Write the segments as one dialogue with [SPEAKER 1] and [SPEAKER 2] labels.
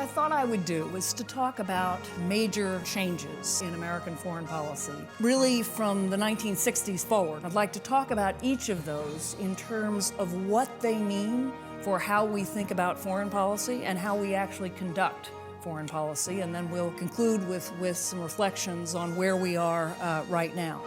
[SPEAKER 1] I thought I would do was to talk about major changes in American foreign policy, really from the 1960s forward. I'd like to talk about each of those in terms of what they mean for how we think about foreign policy and how we actually conduct foreign policy, and then we'll conclude with some reflections on where we are right now.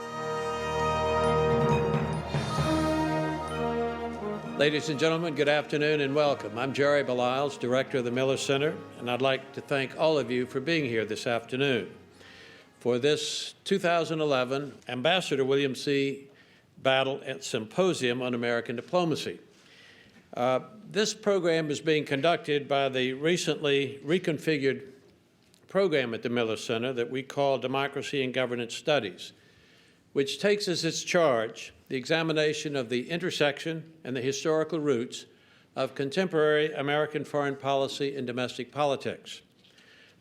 [SPEAKER 2] Ladies and gentlemen, good afternoon and welcome. I'm Jerry Beliles, Director of the Miller Center, and I'd like to thank all of you for being here this afternoon for this 2011 Ambassador William C. Battle Symposium on American Diplomacy. This program is being conducted by the recently reconfigured program at the Miller Center that we call Democracy and Governance Studies, which takes as its charge the examination of the intersection and the historical roots of contemporary American foreign policy and domestic politics.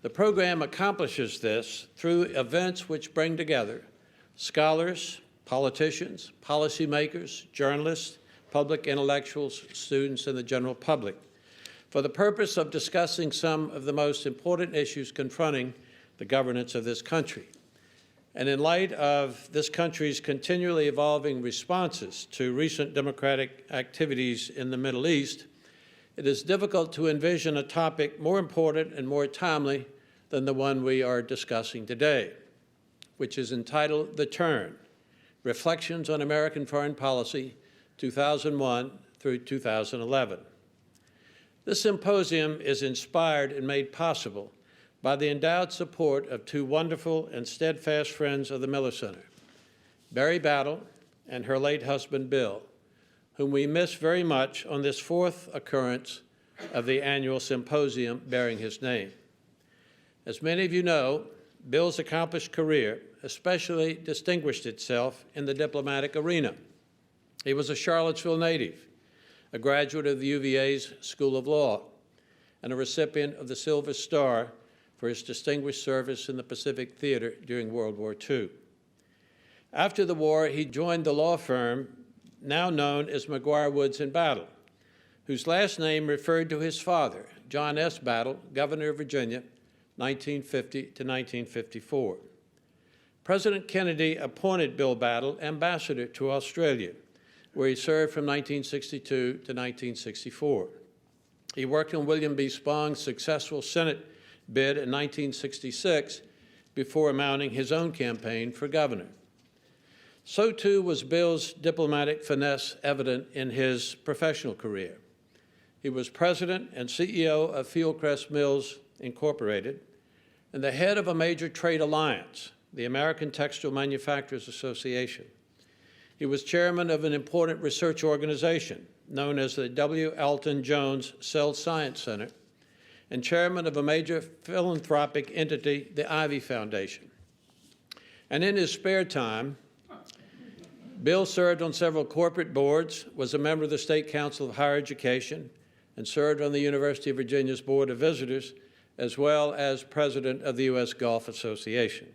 [SPEAKER 2] The program accomplishes this through events which bring together scholars, politicians, policymakers, journalists, public intellectuals, students, and the general public for the purpose of discussing some of the most important issues confronting the governance of this country. And in light of this country's continually evolving responses to recent democratic activities in the Middle East, it is difficult to envision a topic more important and more timely than the one we are discussing today, which is entitled The Turn: Reflections on American Foreign Policy, 2001 through 2011. This symposium is inspired and made possible by the endowed support of two wonderful and steadfast friends of the Miller Center, Barry Battle and her late husband, Bill, whom we miss very much on this fourth occurrence of the annual symposium bearing his name. As many of you know, Bill's accomplished career especially distinguished itself in the diplomatic arena. He was a Charlottesville native, a graduate of the UVA's School of Law, and a recipient of the Silver Star for his distinguished service in the Pacific Theater during World War II. After the war, he joined the law firm now known as McGuire Woods and Battle, whose last name referred to his father, John S. Battle, governor of Virginia, 1950 to 1954. President Kennedy appointed Bill Battle ambassador to Australia, where he served from 1962 to 1964. He worked on William B. Spong's successful Senate bid in 1966 before mounting his own campaign for governor. So too was Bill's diplomatic finesse evident in his professional career. He was president and CEO of Fieldcrest Mills Incorporated and the head of a major trade alliance, the American Textile Manufacturers Association. He was chairman of an important research organization known as the W. Alton Jones Cell Science Center, and chairman of a major philanthropic entity, the Ivy Foundation. And in his spare time, Bill served on several corporate boards, was a member of the State Council of Higher Education, and served on the University of Virginia's Board of Visitors, as well as president of the U.S. Golf Association.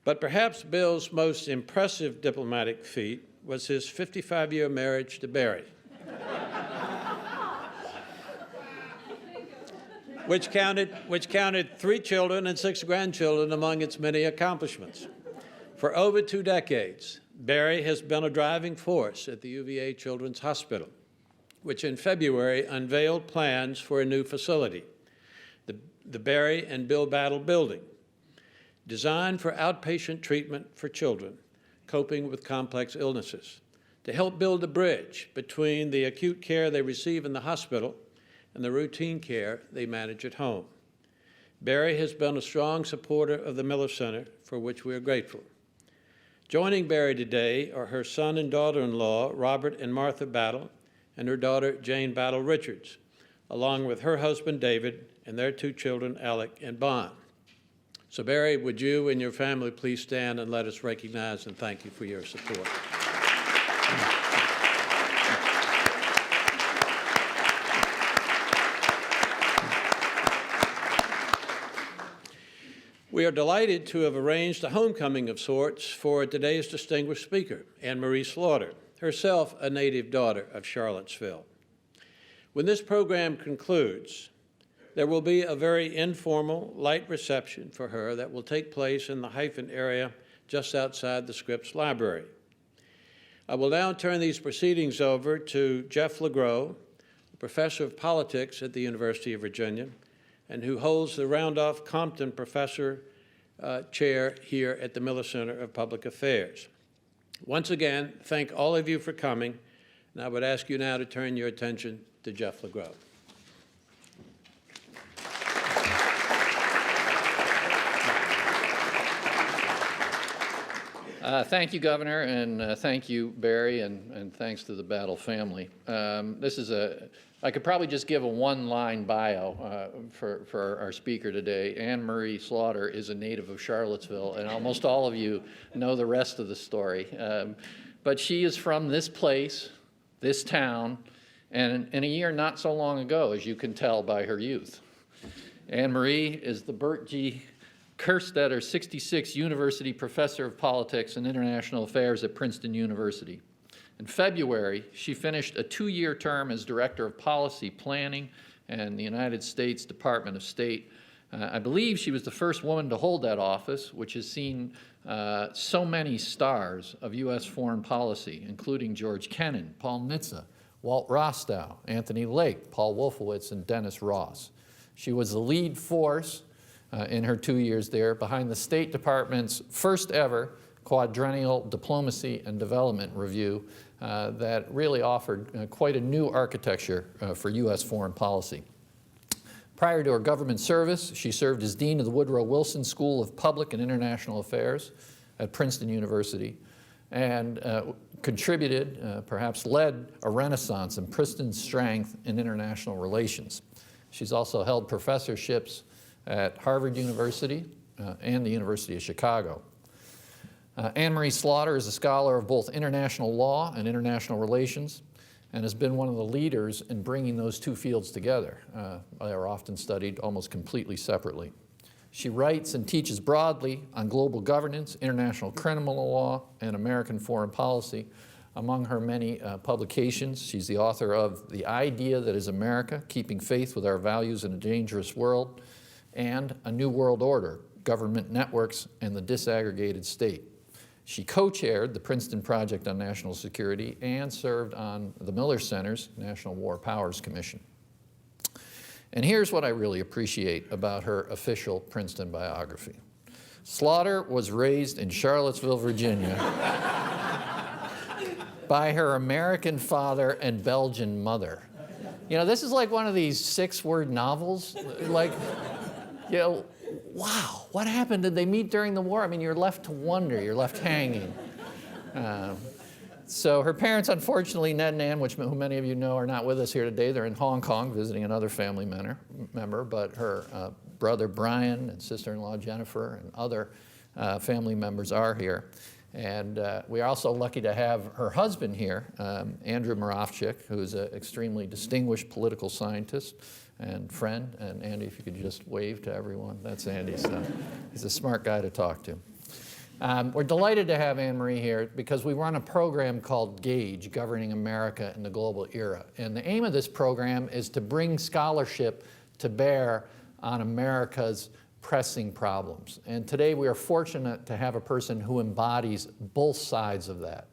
[SPEAKER 2] But perhaps Bill's most impressive diplomatic feat was his 55-year marriage to Barry, which counted 3 children and 6 grandchildren among its many accomplishments. For over 2 decades, Barry has been a driving force at the UVA Children's Hospital, which in February unveiled plans for a new facility, the Barry and Bill Battle Building, designed for outpatient treatment for children coping with complex illnesses, to help build a bridge between the acute care they receive in the hospital and the routine care they manage at home. Barry has been a strong supporter of the Miller Center, for which we are grateful. Joining Barry today are her son and daughter-in-law, Robert and Martha Battle, and her daughter, Jane Battle Richards, along with her husband, David, and their 2 children, Alec and Bon. So Barry, would you and your family please stand and let us recognize and thank you for your support. We are delighted to have arranged a homecoming of sorts for today's distinguished speaker, Anne Marie Slaughter, herself a native daughter of Charlottesville. When this program concludes, There will be a very informal, light reception for her that will take place in the hyphen area just outside the Scripps Library. I will now turn these proceedings over to Jeff LeGros, professor of politics at the University of Virginia, and who holds the Randolph-Compton Professor Chair here at the Miller Center of Public Affairs. Once again, thank all of you for coming, and I would ask you now to turn your attention to Jeff LeGros.
[SPEAKER 3] Thank you, Governor, and thank you, Barry, and thanks to the Battle family. I could probably just give a one-line bio for our speaker today. Anne Marie Slaughter is a native of Charlottesville, and almost all of you know the rest of the story. But she is from this place, this town, and in a year not so long ago, as you can tell by her youth. Anne Marie is the Bert G. Kerstetter 66 University Professor of Politics and International Affairs at Princeton University. In February, she finished a 2-year term as Director of Policy Planning in the United States Department of State. I believe she was the first woman to hold that office, which has seen so many stars of U.S. foreign policy, including George Kennan, Paul Nitze, Walt Rostow, Anthony Lake, Paul Wolfowitz, and Dennis Ross. She was the lead force in her 2 years there behind the State Department's first ever quadrennial diplomacy and development review that really offered quite a new architecture for U.S. foreign policy. Prior to her government service, she served as Dean of the Woodrow Wilson School of Public and International Affairs at Princeton University and contributed, perhaps led, a renaissance in Princeton's strength in international relations. She's also held professorships at Harvard University and the University of Chicago. Anne Marie Slaughter is a scholar of both international law and international relations and has been one of the leaders in bringing those two fields together. They are often studied almost completely separately. She writes and teaches broadly on global governance, international criminal law, and American foreign policy. Among her many publications, she's the author of The Idea That Is America, Keeping Faith with Our Values in a Dangerous World, and A New World Order, Government Networks and the Disaggregated State. She co-chaired the Princeton Project on National Security and served on the Miller Center's National War Powers Commission. And here's what I really appreciate about her official Princeton biography. Slaughter was raised in Charlottesville, Virginia by her American father and Belgian mother. You know, this is like one of these 6-word novels, like, you know, wow, what happened? Did they meet during the war? I mean, you're left to wonder, you're left hanging. So her parents, unfortunately, Ned and Ann, who many of you know are not with us here today, they're in Hong Kong visiting another family member, but her brother Brian and sister-in-law Jennifer and other family members are here. And we are also lucky to have her husband here, Andrew Moravchik, who's an extremely distinguished political scientist and friend. And Andy, if you could just wave to everyone. That's Andy. So he's a smart guy to talk to. We're delighted to have Anne Marie here because we run a program called GAGE, Governing America in the Global Era. And the aim of this program is to bring scholarship to bear on America's pressing problems. And today we are fortunate to have a person who embodies both sides of that,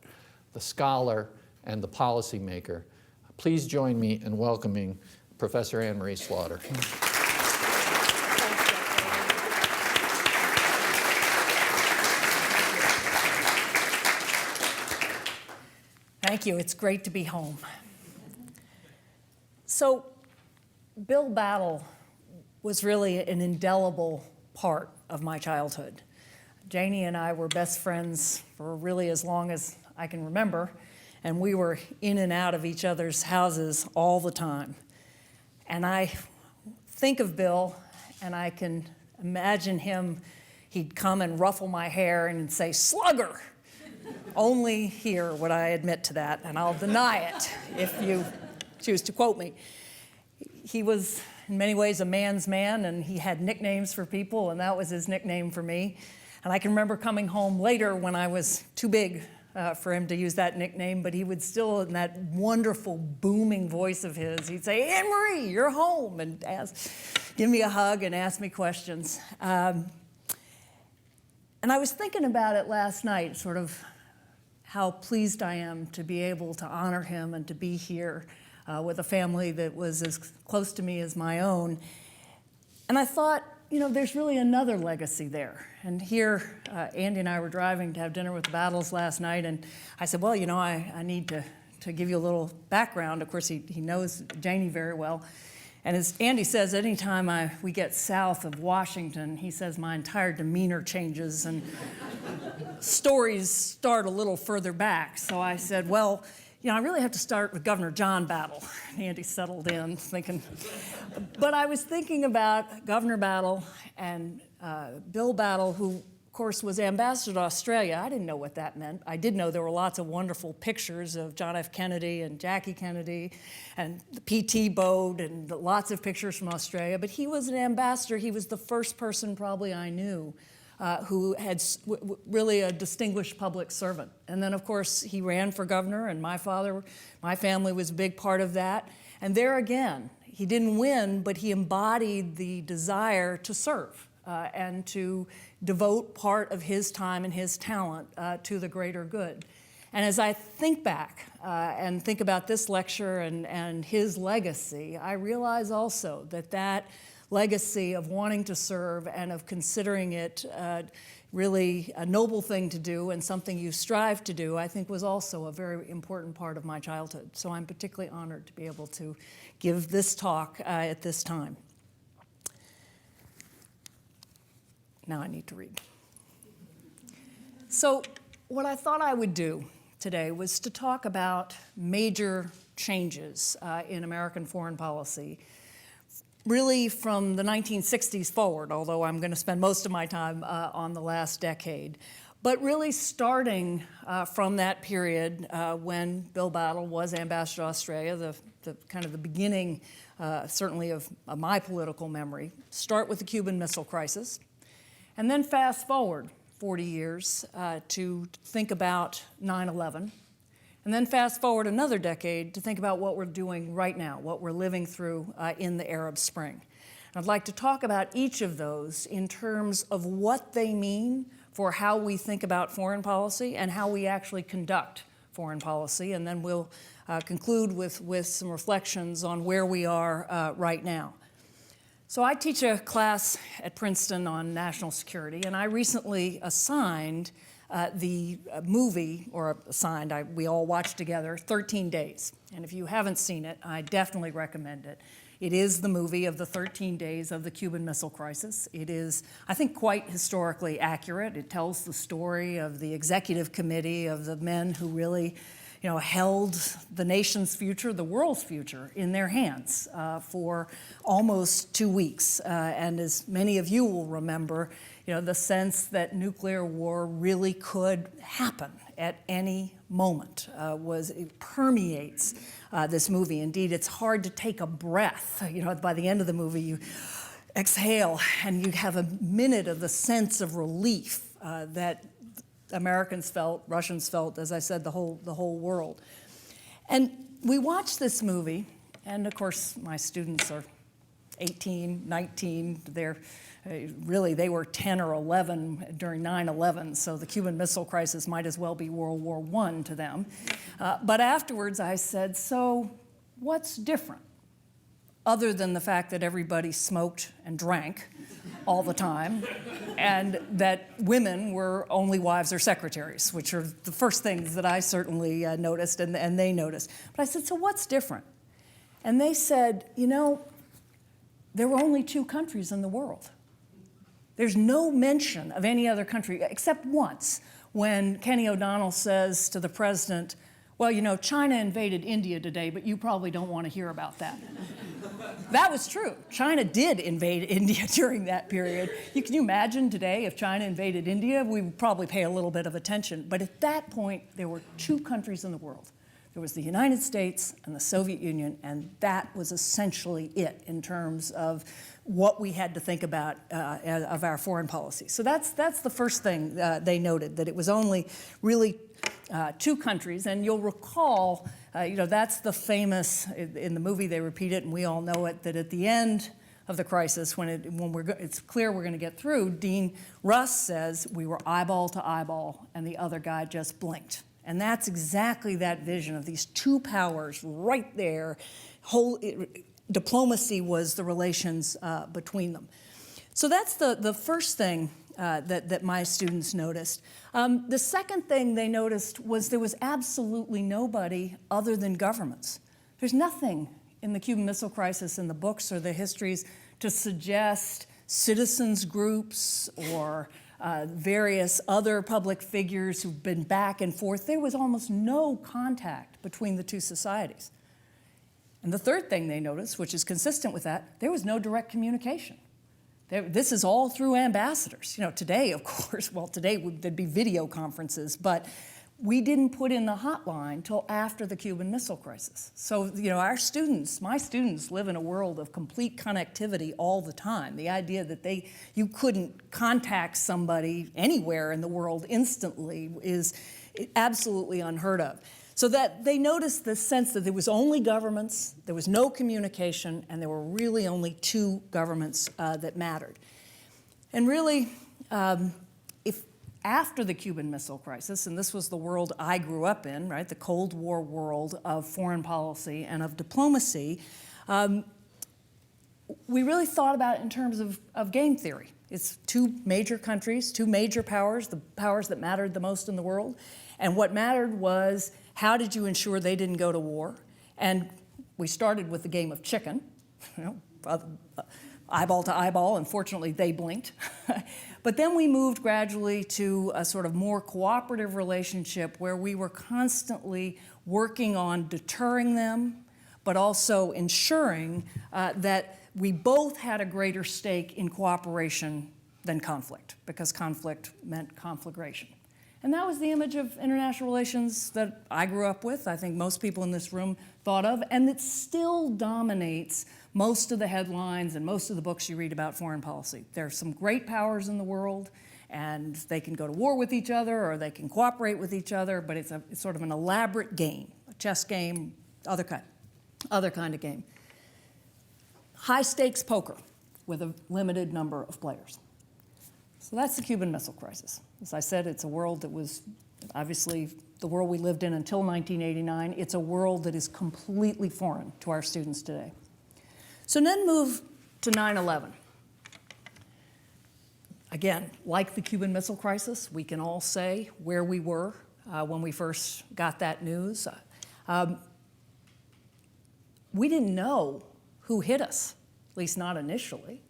[SPEAKER 3] the scholar and the policymaker. Please join me in welcoming Professor Anne Marie Slaughter.
[SPEAKER 1] Thank you. It's great to be home. So, Bill Battle was really an indelible part of my childhood. Janie and I were best friends for really as long as I can remember, and we were in and out of each other's houses all the time. And I think of Bill, and I can imagine him, he'd come and ruffle my hair and say, "Slugger!" Only here would I admit to that, and I'll deny it if you choose to quote me. He was in many ways a man's man, and he had nicknames for people, and that was his nickname for me. And I can remember coming home later when I was too big for him to use that nickname, but he would still, in that wonderful booming voice of his, he'd say, "Anne Marie, you're home," and give me a hug and ask me questions. And I was thinking about it last night, sort of how pleased I am to be able to honor him and to be here with a family that was as close to me as my own. And I thought, you know, there's really another legacy there. And here, Andy and I were driving to have dinner with the Battles last night, and I said, well, you know, I need to give you a little background. Of course, he knows Janie very well. And as Andy says, anytime we get south of Washington, he says my entire demeanor changes and stories start a little further back. So I said, well, you know, I really have to start with Governor John Battle. Andy settled in thinking, but I was thinking about Governor Battle and Bill Battle, who, of course, was ambassador to Australia. I didn't know what that meant. I did know there were lots of wonderful pictures of John F. Kennedy and Jackie Kennedy and the P.T. boat and lots of pictures from Australia. But he was an ambassador. He was the first person probably I knew who had really a distinguished public servant. And then, of course, he ran for governor, and my family was a big part of that. And there again, he didn't win, but he embodied the desire to serve and to devote part of his time and his talent to the greater good. And as I think back and think about this lecture and his legacy, I realize also that legacy of wanting to serve and of considering it really a noble thing to do and something you strive to do, I think was also a very important part of my childhood. So I'm particularly honored to be able to give this talk at this time. Now I need to read. So what I thought I would do today was to talk about major changes in American foreign policy, really from the 1960s forward, although I'm going to spend most of my time on the last decade, but really starting from that period when Bill Battle was ambassador to Australia, the kind of the beginning, certainly of my political memory. Start with the Cuban Missile Crisis, and then fast forward 40 years to think about 9/11. And then fast forward another decade to think about what we're doing right now, what we're living through in the Arab Spring. And I'd like to talk about each of those in terms of what they mean for how we think about foreign policy and how we actually conduct foreign policy. And then we'll conclude with some reflections on where we are right now. So I teach a class at Princeton on national security, and I recently assigned the movie, or assigned, we all watched together, 13 Days. And if you haven't seen it, I definitely recommend it. It is the movie of the 13 days of the Cuban Missile Crisis. It is, I think, quite historically accurate. It tells the story of the executive committee, of the men who really, you know, held the nation's future, the world's future, in their hands for almost 2 weeks. And as many of you will remember, you know, the sense that nuclear war really could happen at any moment it permeates this movie. Indeed, it's hard to take a breath. You know, by the end of the movie, you exhale and you have a minute of the sense of relief that Americans felt, Russians felt, as I said, the whole world. And we watched this movie, and of course, my students are 18, 19, they were 10 or 11 during 9/11, so the Cuban Missile Crisis might as well be World War I to them. But afterwards I said, so what's different? Other than the fact that everybody smoked and drank all the time, and that women were only wives or secretaries, which are the first things that I certainly noticed and they noticed. But I said, so what's different? And they said, you know, there were only 2 countries in the world. There's no mention of any other country, except once, when Kenny O'Donnell says to the president, well, you know, China invaded India today, but you probably don't want to hear about that. That was true. China did invade India during that period. Can you imagine today if China invaded India? We would probably pay a little bit of attention. But at that point, there were 2 countries in the world. There was the United States and the Soviet Union, and that was essentially it in terms of what we had to think about of our foreign policy. So that's the first thing they noted, that it was only really two countries. And you'll recall, that's the famous, in the movie they repeat it, and we all know it, that at the end of the crisis, when it's clear we're going to get through, Dean Russ says we were eyeball to eyeball, and the other guy just blinked. And that's exactly that vision of these two powers right there. Diplomacy was the relations between them. So that's the first thing that my students noticed. The second thing they noticed was there was absolutely nobody other than governments. There's nothing in the Cuban Missile Crisis in the books or the histories to suggest citizens groups or various other public figures who've been back and forth. There was almost no contact between the two societies. And the third thing they noticed, which is consistent with that, there was no direct communication. This is all through ambassadors. Today, of course, today there'd be video conferences, but we didn't put in the hotline till after the Cuban Missile Crisis. So, my students live in a world of complete connectivity all the time. The idea that you couldn't contact somebody anywhere in the world instantly is absolutely unheard of. So that they noticed the sense that there was only governments, there was no communication, and there were really only two governments that mattered. And really, if after the Cuban Missile Crisis, and this was the world I grew up in, right, the Cold War world of foreign policy and of diplomacy, we really thought about it in terms of game theory. It's two major countries, two major powers, the powers that mattered the most in the world. And what mattered was, how did you ensure they didn't go to war? And we started with the game of chicken, eyeball to eyeball, and fortunately they blinked. But then we moved gradually to a sort of more cooperative relationship where we were constantly working on deterring them, but also ensuring that we both had a greater stake in cooperation than conflict, because conflict meant conflagration. And that was the image of international relations that I grew up with, I think most people in this room thought of, and it still dominates most of the headlines and most of the books you read about foreign policy. There are some great powers in the world, and they can go to war with each other or they can cooperate with each other, but it's sort of an elaborate game, a chess game, other kind of game. High-stakes poker with a limited number of players. So that's the Cuban Missile Crisis. As I said, it's a world that was obviously the world we lived in until 1989. It's a world that is completely foreign to our students today. So then move to 9/11. Again, like the Cuban Missile Crisis, we can all say where we were when we first got that news. We didn't know who hit us, at least not initially.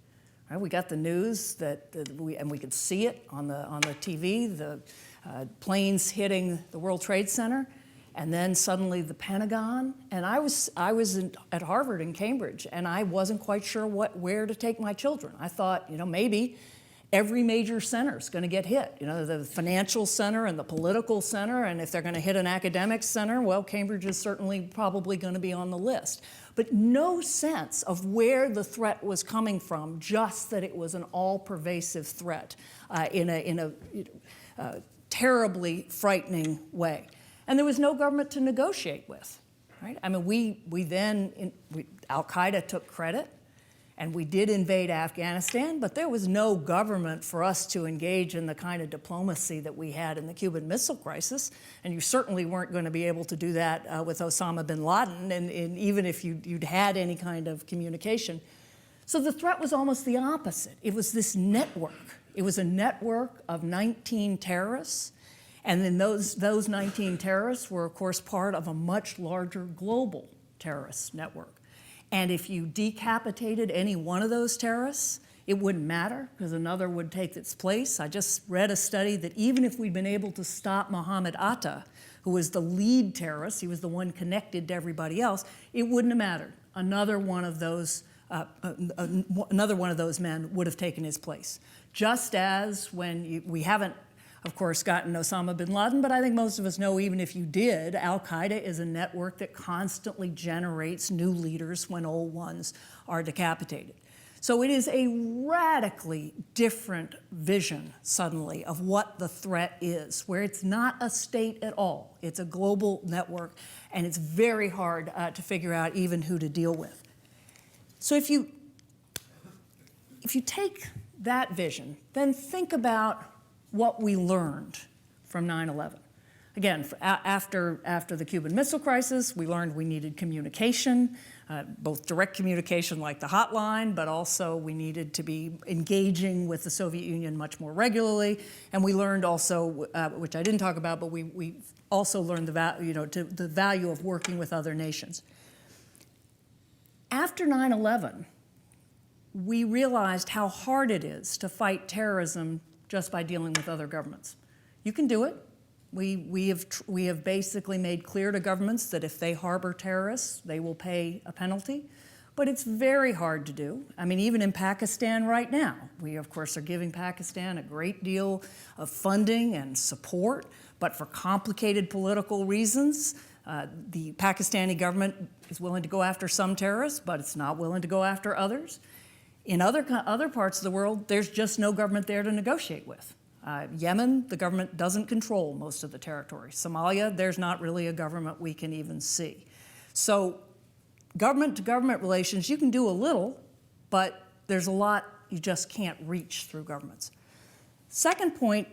[SPEAKER 1] Right, we got the news and we could see it on the TV, the planes hitting the World Trade Center, and then suddenly the Pentagon. And I was at Harvard in Cambridge, and I wasn't quite sure where to take my children. I thought, maybe every major center is going to get hit. The financial center and the political center, and if they're going to hit an academic center, well, Cambridge is certainly probably going to be on the list. But no sense of where the threat was coming from, just that it was an all-pervasive threat in a terribly frightening way. And there was no government to negotiate with, right? I mean, Al-Qaeda took credit, and we did invade Afghanistan, but there was no government for us to engage in the kind of diplomacy that we had in the Cuban Missile Crisis, and you certainly weren't going to be able to do that with Osama bin Laden, and even if you'd had any kind of communication. So the threat was almost the opposite. It was this network. It was a network of 19 terrorists, and then those 19 terrorists were, of course, part of a much larger global terrorist network. And if you decapitated any one of those terrorists, it wouldn't matter because another would take its place. I just read a study that even if we'd been able to stop Mohammed Atta, who was the lead terrorist, he was the one connected to everybody else, it wouldn't have mattered. Another one of those men would have taken his place. Just as when we haven't, of course, gotten Osama bin Laden, but I think most of us know even if you did, Al-Qaeda is a network that constantly generates new leaders when old ones are decapitated. So it is a radically different vision, suddenly, of what the threat is, where it's not a state at all. It's a global network, and it's very hard to figure out even who to deal with. So if you take that vision, then think about what we learned from 9/11. Again, after the Cuban Missile Crisis, we learned we needed communication, both direct communication like the hotline, but also we needed to be engaging with the Soviet Union much more regularly. And we learned also, which I didn't talk about, but we also learned the value of working with other nations. After 9/11, we realized how hard it is to fight terrorism just by dealing with other governments. You can do it. We have basically made clear to governments that if they harbor terrorists, they will pay a penalty. But it's very hard to do. I mean, even in Pakistan right now, we, of course, are giving Pakistan a great deal of funding and support, but for complicated political reasons, the Pakistani government is willing to go after some terrorists, but it's not willing to go after others. In other parts of the world, there's just no government there to negotiate with. Yemen, the government doesn't control most of the territory. Somalia, there's not really a government we can even see. So government-to-government relations, you can do a little, but there's a lot you just can't reach through governments. Second point,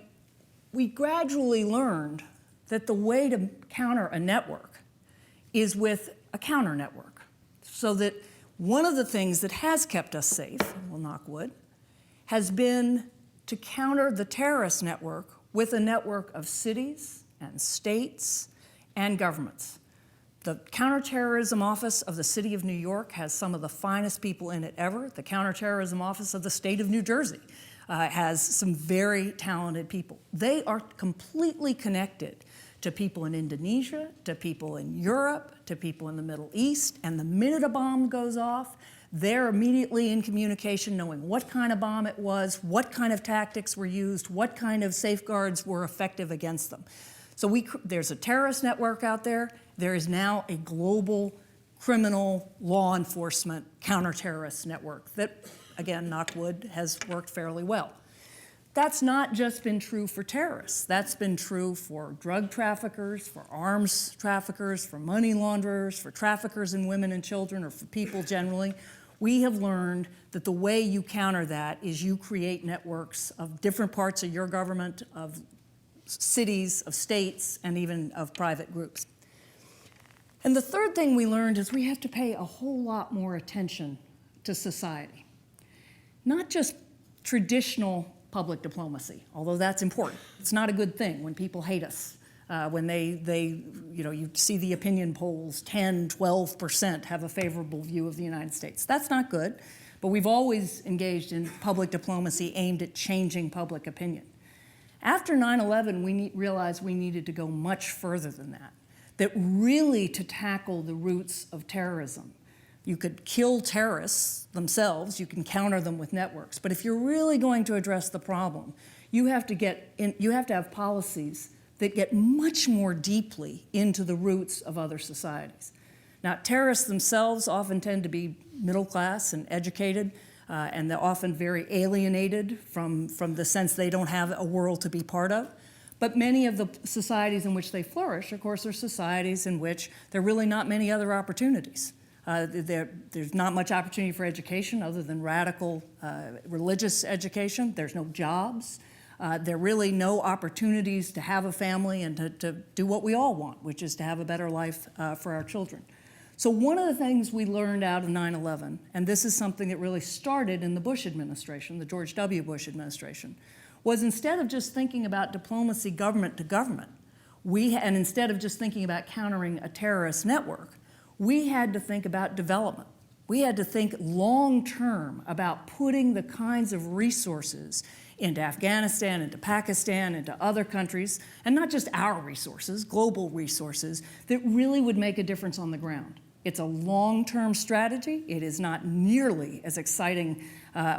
[SPEAKER 1] we gradually learned that the way to counter a network is with a counter network. So that one of the things that has kept us safe, we'll knock wood, has been to counter the terrorist network with a network of cities and states and governments. The Counterterrorism Office of the City of New York has some of the finest people in it ever. The Counterterrorism Office of the State of New Jersey has some very talented people. They are completely connected to people in Indonesia, to people in Europe, to people in the Middle East, and the minute a bomb goes off, they're immediately in communication, knowing what kind of bomb it was, what kind of tactics were used, what kind of safeguards were effective against them. So there's a terrorist network out there. There is now a global criminal law enforcement counter-terrorist network that, again, knock wood, has worked fairly well. That's not just been true for terrorists. That's been true for drug traffickers, for arms traffickers, for money launderers, for traffickers in women and children, or for people generally. We have learned that the way you counter that is you create networks of different parts of your government, of cities, of states, and even of private groups. And the third thing we learned is we have to pay a whole lot more attention to society. Not just traditional public diplomacy, although that's important. It's not a good thing when people hate us. When you see the opinion polls, 10, 12% have a favorable view of the United States. That's not good, but we've always engaged in public diplomacy aimed at changing public opinion. After 9/11, we realized we needed to go much further than that, that really to tackle the roots of terrorism. You could kill terrorists themselves, you can counter them with networks, but if you're really going to address the problem, you have to have policies that get much more deeply into the roots of other societies. Now, terrorists themselves often tend to be middle class and educated, and they're often very alienated from the sense they don't have a world to be part of. But many of the societies in which they flourish, of course, are societies in which there are really not many other opportunities. There's not much opportunity for education other than radical religious education. There's no jobs. There are really no opportunities to have a family and to do what we all want, which is to have a better life for our children. So one of the things we learned out of 9/11, and this is something that really started in the Bush administration, the George W. Bush administration, was instead of just thinking about diplomacy government to government, and instead of just thinking about countering a terrorist network, we had to think about development. We had to think long-term about putting the kinds of resources into Afghanistan, into Pakistan, into other countries, and not just our resources, global resources, that really would make a difference on the ground. It's a long-term strategy. It is not nearly as exciting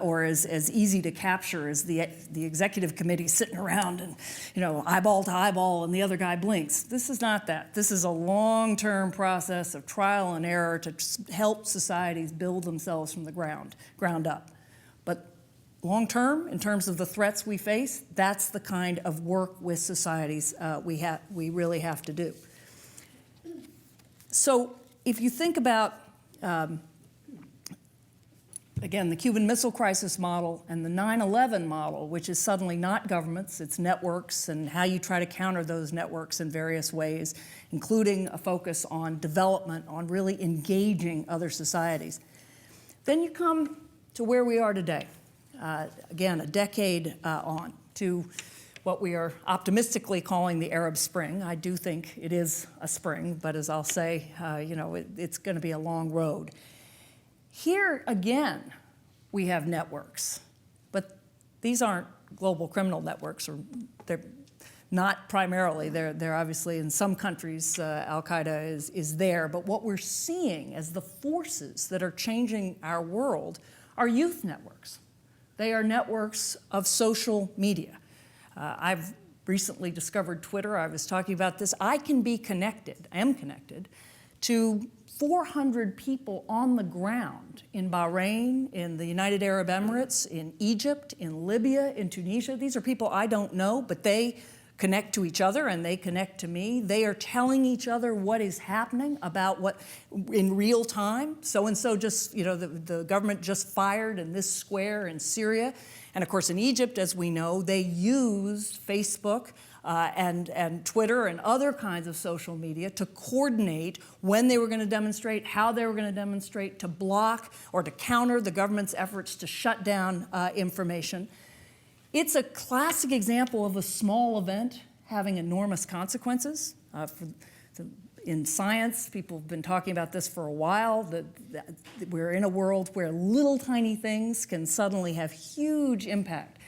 [SPEAKER 1] or as easy to capture as the executive committee sitting around and, eyeball to eyeball and the other guy blinks. This is not that. This is a long-term process of trial and error to help societies build themselves from the ground up. long term, in terms of the threats we face, that's the kind of work with societies we really have to do. So if you think about, again, the Cuban Missile Crisis model and the 9/11 model, which is suddenly not governments, it's networks and how you try to counter those networks in various ways, including a focus on development, on really engaging other societies. Then you come to where we are today. Again, a decade on to what we are optimistically calling the Arab Spring. I do think it is a spring, but as I'll say, it's going to be a long road. Here again, we have networks, but these aren't global criminal networks, or they're not primarily. They're obviously in some countries, Al-Qaeda is there, but what we're seeing as the forces that are changing our world are youth networks. They are networks of social media. I've recently discovered Twitter. I was talking about this. I am connected to 400 people on the ground in Bahrain, in the United Arab Emirates, in Egypt, in Libya, in Tunisia. These are people I don't know, but they connect to each other and they connect to me. They are telling each other what is happening about what in real time. So-and-so just, the government just fired in this square in Syria. And of course, in Egypt, as we know, they used Facebook and Twitter and other kinds of social media to coordinate when they were going to demonstrate, how they were going to demonstrate, to block or to counter the government's efforts to shut down information. It's a classic example of a small event having enormous consequences. In science, people have been talking about this for a while, that we're in a world where little tiny things can suddenly have huge impact.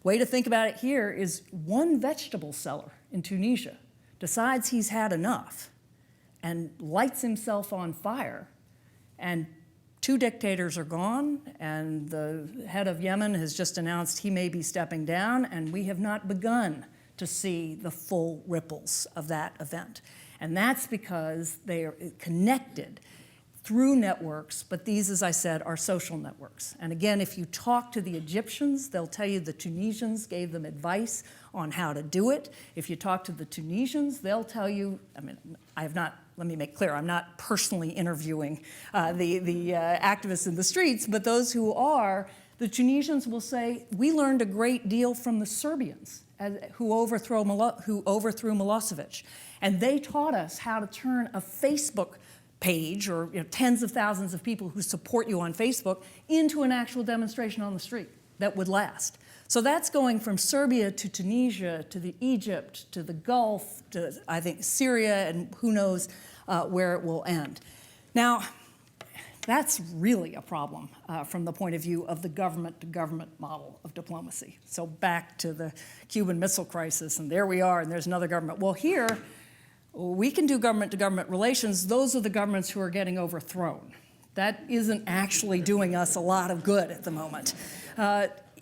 [SPEAKER 1] Way to think about it here is one vegetable seller in Tunisia decides he's had enough and lights himself on fire, and 2 dictators are gone, and the head of Yemen has just announced he may be stepping down, and we have not begun to see the full ripples of that event. And that's because they are connected through networks, but these, as I said, are social networks. And again, if you talk to the Egyptians, they'll tell you the Tunisians gave them advice on how to do it. If you talk to the Tunisians, they'll tell you, let me make clear, I'm not personally interviewing the activists in the streets, but those who are, the Tunisians will say, we learned a great deal from the Serbians who overthrew Milosevic. And they taught us how to turn a Facebook page, or tens of thousands of people who support you on Facebook, into an actual demonstration on the street that would last. So that's going from Serbia to Tunisia to the Egypt to the Gulf to, I think, Syria, and who knows where it will end. Now, that's really a problem from the point of view of the government-to-government model of diplomacy. So back to the Cuban Missile Crisis, and there we are, and there's another government. Well, here, we can do government-to-government relations. Those are the governments who are getting overthrown. That isn't actually doing us a lot of good at the moment.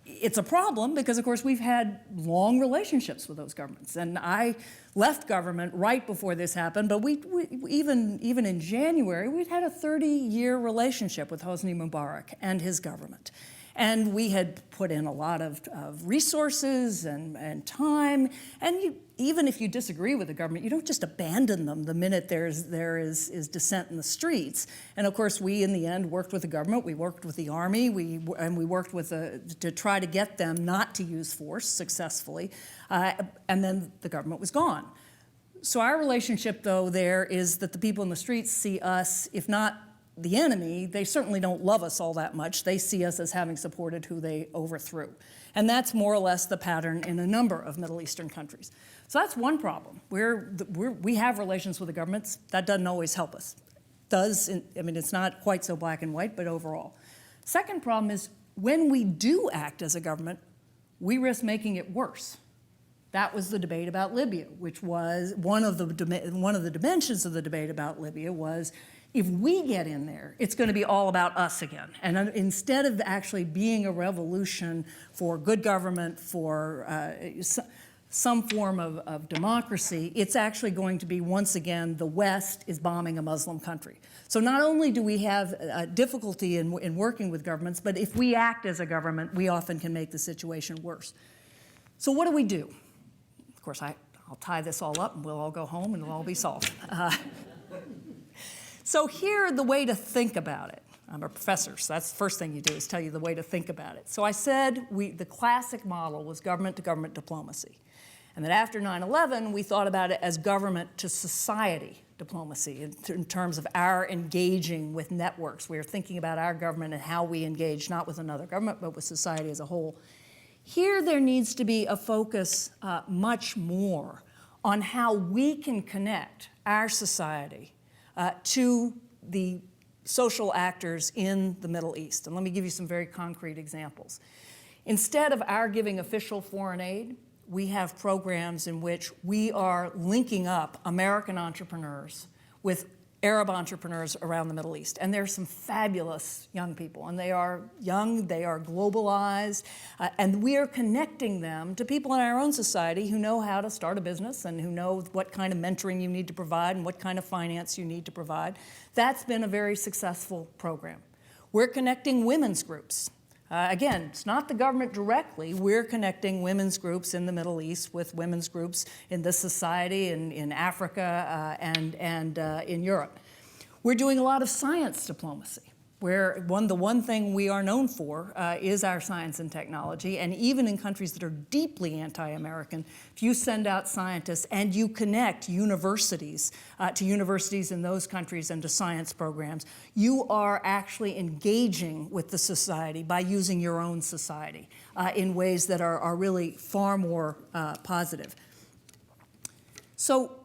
[SPEAKER 1] It's a problem because, of course, we've had long relationships with those governments. And I left government right before this happened, but even in January, we'd had a 30-year relationship with Hosni Mubarak and his government. And we had put in a lot of resources and time. And even if you disagree with the government, you don't just abandon them the minute there is dissent in the streets. And of course, we in the end worked with the government. We worked with the army. We worked to try to get them not to use force successfully. And then the government was gone. So our relationship, though, there is that the people in the streets see us, if not the enemy, they certainly don't love us all that much. They see us as having supported who they overthrew. And that's more or less the pattern in a number of Middle Eastern countries. So that's one problem. We have relations with the governments. That doesn't always help us. It's not quite so black and white, but overall. Second problem is when we do act as a government, we risk making it worse. That was the debate about Libya, which was one of the dimensions of the debate about Libya was, if we get in there, it's going to be all about us again. And instead of actually being a revolution for good government, for some form of democracy, it's actually going to be, once again, the West is bombing a Muslim country. So not only do we have difficulty in working with governments, but if we act as a government, we often can make the situation worse. So what do? Of course, I'll tie this all up and we'll all go home and it'll all be solved. So here, the way to think about it. I'm a professor, so that's the first thing you do is tell you the way to think about it. So I said the classic model was government-to-government diplomacy. And that after 9/11, we thought about it as government-to-society diplomacy in terms of our engaging with networks. We were thinking about our government and how we engage, not with another government, but with society as a whole. Here, there needs to be a focus much more on how we can connect our society to the social actors in the Middle East. And let me give you some very concrete examples. Instead of our giving official foreign aid, we have programs in which we are linking up American entrepreneurs with Arab entrepreneurs around the Middle East. And there's some fabulous young people, and they are young, they are globalized, and we are connecting them to people in our own society who know how to start a business and who know what kind of mentoring you need to provide and what kind of finance you need to provide. That's been a very successful program. We're connecting women's groups. Again, it's not the government directly. We're connecting women's groups in the Middle East with women's groups in this society, in Africa, and in Europe. We're doing a lot of science diplomacy, where the one thing we are known for is our science and technology. And even in countries that are deeply anti-American, if you send out scientists and you connect universities to universities in those countries and to science programs, you are actually engaging with the society by using your own society in ways that are really far more positive. So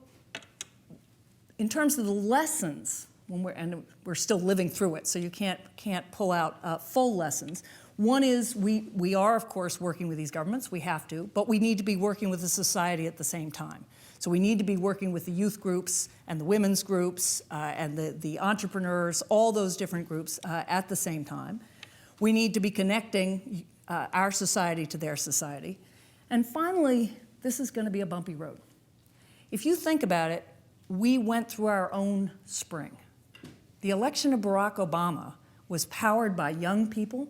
[SPEAKER 1] in terms of the lessons, and we're still living through it, so you can't pull out full lessons. One is we are, of course, working with these governments. We have to, but we need to be working with the society at the same time. So we need to be working with the youth groups and the women's groups and the entrepreneurs, all those different groups at the same time. We need to be connecting our society to their society. And finally, this is going to be a bumpy road. If you think about it, we went through our own spring. The election of Barack Obama was powered by young people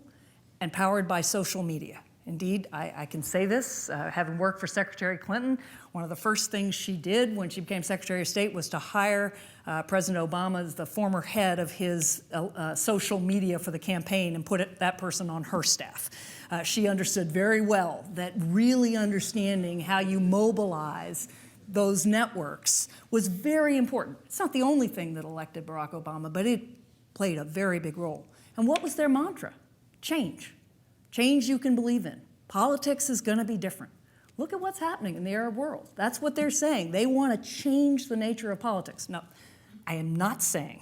[SPEAKER 1] and powered by social media. Indeed, I can say this, having worked for Secretary Clinton, one of the first things she did when she became Secretary of State was to hire President Obama as the former head of his social media for the campaign and put that person on her staff. She understood very well that really understanding how you mobilize those networks was very important. It's not the only thing that elected Barack Obama, but it played a very big role. And what was their mantra? Change. Change you can believe in. Politics is going to be different. Look at what's happening in the Arab world. That's what they're saying. They want to change the nature of politics. Now, I am not saying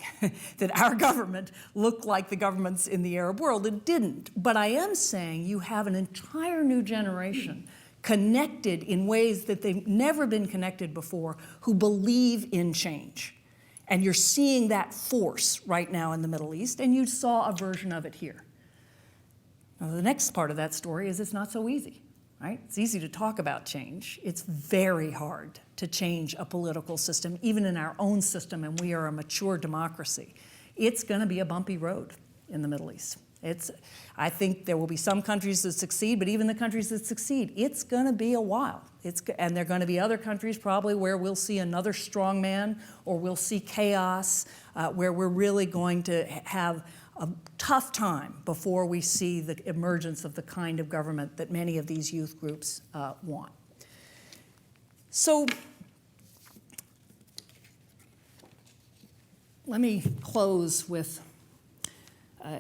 [SPEAKER 1] that our government looked like the governments in the Arab world. It didn't. But I am saying you have an entire new generation connected in ways that they've never been connected before, who believe in change. And you're seeing that force right now in the Middle East, and you saw a version of it here. Now, the next part of that story is it's not so easy, right? It's easy to talk about change. It's very hard to change a political system, even in our own system, and we are a mature democracy. It's going to be a bumpy road in the Middle East. I think there will be some countries that succeed, but even the countries that succeed, it's going to be a while. And there are going to be other countries probably where we'll see another strong man or we'll see chaos, where we're really going to have a tough time before we see the emergence of the kind of government that many of these youth groups want. So let me close with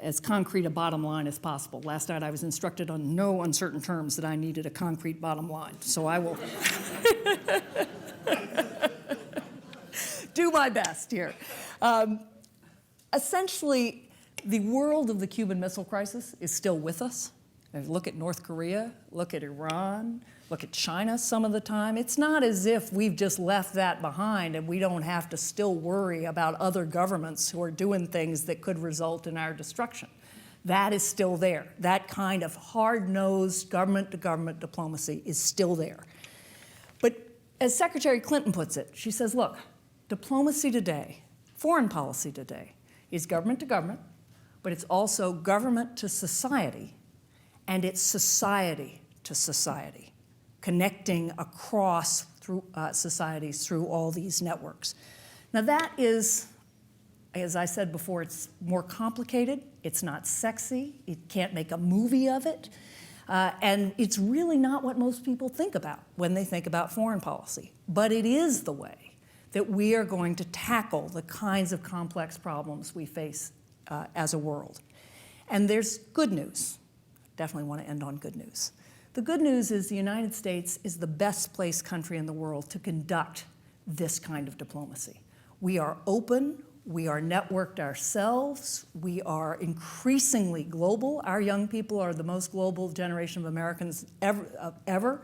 [SPEAKER 1] as concrete a bottom line as possible. Last night I was instructed on no uncertain terms that I needed a concrete bottom line, so I will do my best here. Essentially, the world of the Cuban Missile Crisis is still with us. Look at North Korea, look at Iran, look at China some of the time. It's not as if we've just left that behind and we don't have to still worry about other governments who are doing things that could result in our destruction. That is still there. That kind of hard-nosed government-to-government diplomacy is still there. As Secretary Clinton puts it, she says, look, diplomacy today, foreign policy today, is government to government, but it's also government to society, and it's society to society, connecting across through societies through all these networks. Now that is, as I said before, it's more complicated, it's not sexy, you can't make a movie of it, and it's really not what most people think about when they think about foreign policy. But it is the way that we are going to tackle the kinds of complex problems we face as a world. And there's good news. Definitely want to end on good news. The good news is the United States is the best placed country in the world to conduct this kind of diplomacy. We are open, we are networked ourselves, we are increasingly global. Our young people are the most global generation of Americans ever.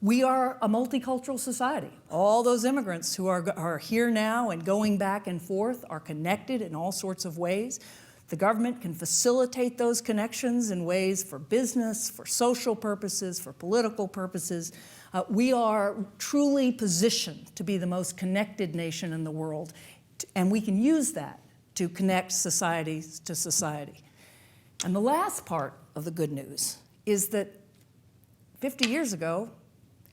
[SPEAKER 1] We are a multicultural society. All those immigrants who are here now and going back and forth are connected in all sorts of ways. The government can facilitate those connections in ways for business, for social purposes, for political purposes. We are truly positioned to be the most connected nation in the world, and we can use that to connect societies to society. And the last part of the good news is that 50 years ago,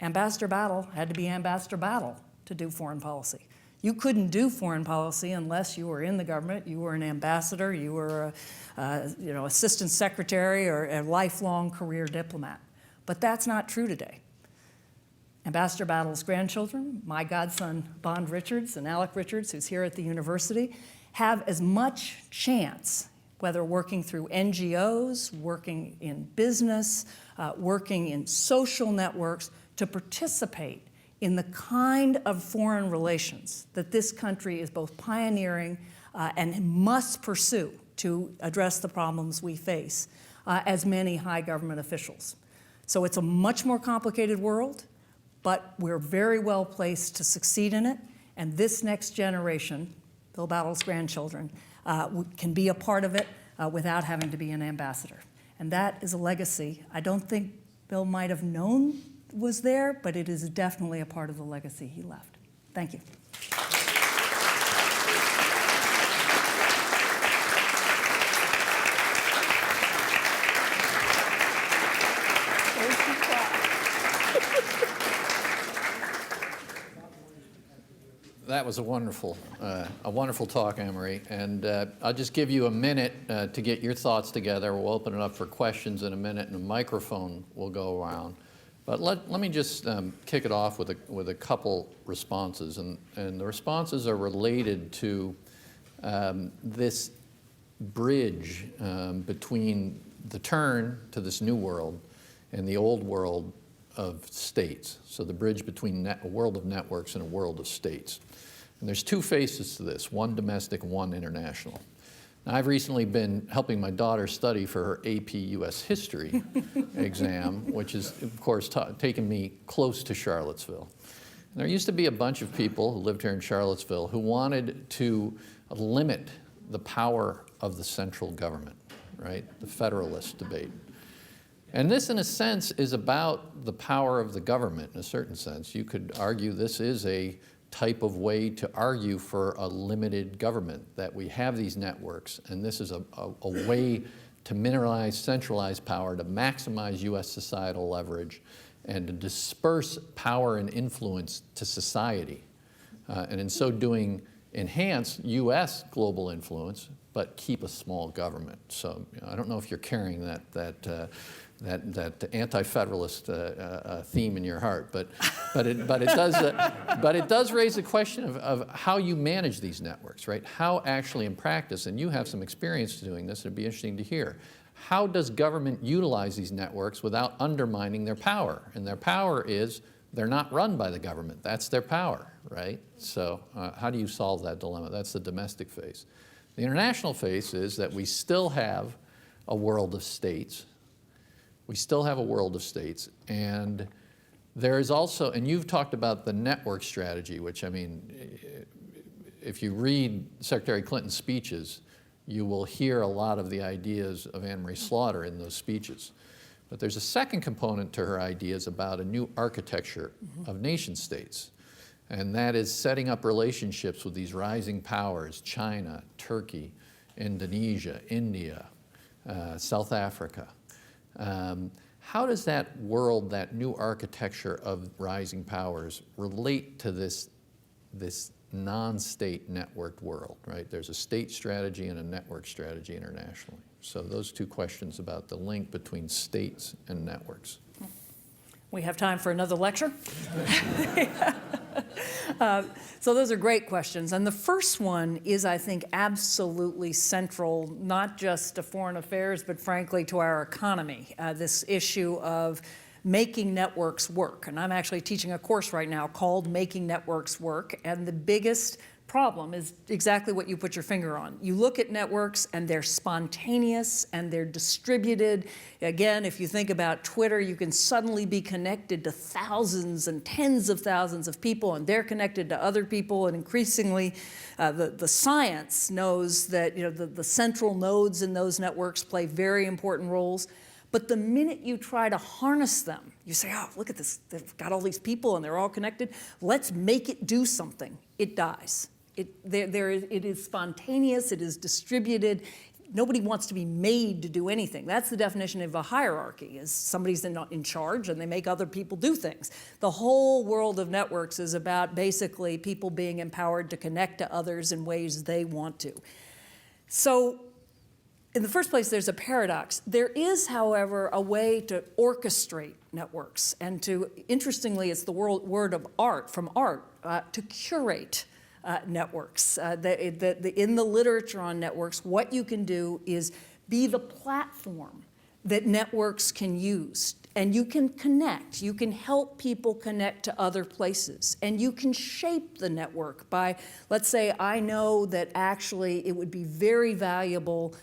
[SPEAKER 1] Ambassador Battle had to be Ambassador Battle to do foreign policy. You couldn't do foreign policy unless you were in the government, you were an ambassador, you were a assistant secretary or a lifelong career diplomat. But that's not true today. Ambassador Battle's grandchildren, my godson Bond Richards and Alec Richards, who's here at the university, have as much chance, whether working through NGOs, working in business, working in social networks, to participate in the kind of foreign relations that this country is both pioneering and must pursue to address the problems we face as many high government officials. So it's a much more complicated world, but we're very well placed to succeed in it, and this next generation, Bill Battle's grandchildren, can be a part of it without having to be an ambassador. And that is a legacy I don't think Bill might have known was there, but it is definitely a part of the legacy he left. Thank you.
[SPEAKER 3] That was a wonderful talk, Anne-Marie. And I'll just give you a minute to get your thoughts together. We'll open it up for questions in a minute, and a microphone will go around. But let me just kick it off with a couple responses, and the responses are related to this bridge between the turn to this new world and the old world of states. So the bridge between a world of networks and a world of states. And there's two faces to this, one domestic, one international. Now, I've recently been helping my daughter study for her AP US History exam, which is, of course, taken me close to Charlottesville. And there used to be a bunch of people who lived here in Charlottesville who wanted to limit the power of the central government, right? The federalist debate. And this, in a sense, is about the power of the government, in a certain sense. You could argue this is a type of way to argue for a limited government, that we have these networks, and this is a way to mineralize, centralize power, to maximize U.S. societal leverage, and to disperse power and influence to society. And in so doing, enhance U.S. global influence, but keep a small government. So I don't know if you're carrying that anti-federalist theme in your heart, but it does raise the question of how you manage these networks, right? How actually in practice, and you have some experience doing this, it'd be interesting to hear. How does government utilize these networks without undermining their power? And their power is they're not run by the government. That's their power, right? So how do you solve that dilemma? That's the domestic phase. The international phase is that we still have a world of states. We still have a world of states, and there is also, and you've talked about the network strategy, which, I mean, if you read Secretary Clinton's speeches, you will hear a lot of the ideas of Anne-Marie Slaughter in those speeches. But there's a second component to her ideas about a new architecture of nation states. And that is setting up relationships with these rising powers, China, Turkey, Indonesia, India, South Africa. How does that world, that new architecture of rising powers, relate to this non-state networked world, right? There's a state strategy and a network strategy internationally. So those two questions about the link between states and networks.
[SPEAKER 1] We have time for another lecture. So those are great questions. And the first one is, I think, absolutely central, not just to foreign affairs, but frankly to our economy, this issue of making networks work. And I'm actually teaching a course right now called Making Networks Work. And the biggest problem is exactly what you put your finger on. You look at networks and they're spontaneous and they're distributed. Again, if you think about Twitter, you can suddenly be connected to thousands and tens of thousands of people, and they're connected to other people. And increasingly, the science knows that the central nodes in those networks play very important roles. But the minute you try to harness them, you say, oh, look at this, they've got all these people and they're all connected. Let's make it do something. It dies. It is spontaneous, it is distributed. Nobody wants to be made to do anything. That's the definition of a hierarchy, is somebody's in charge and they make other people do things. The whole world of networks is about basically people being empowered to connect to others in ways they want to. So in the first place, there's a paradox. There is, however, a way to orchestrate networks and to, interestingly, it's the word of art, from art, to curate networks. In the literature on networks, what you can do is be the platform that networks can use. And you can connect. You can help people connect to other places. And you can shape the network by, let's say, I know that actually it would be very valuable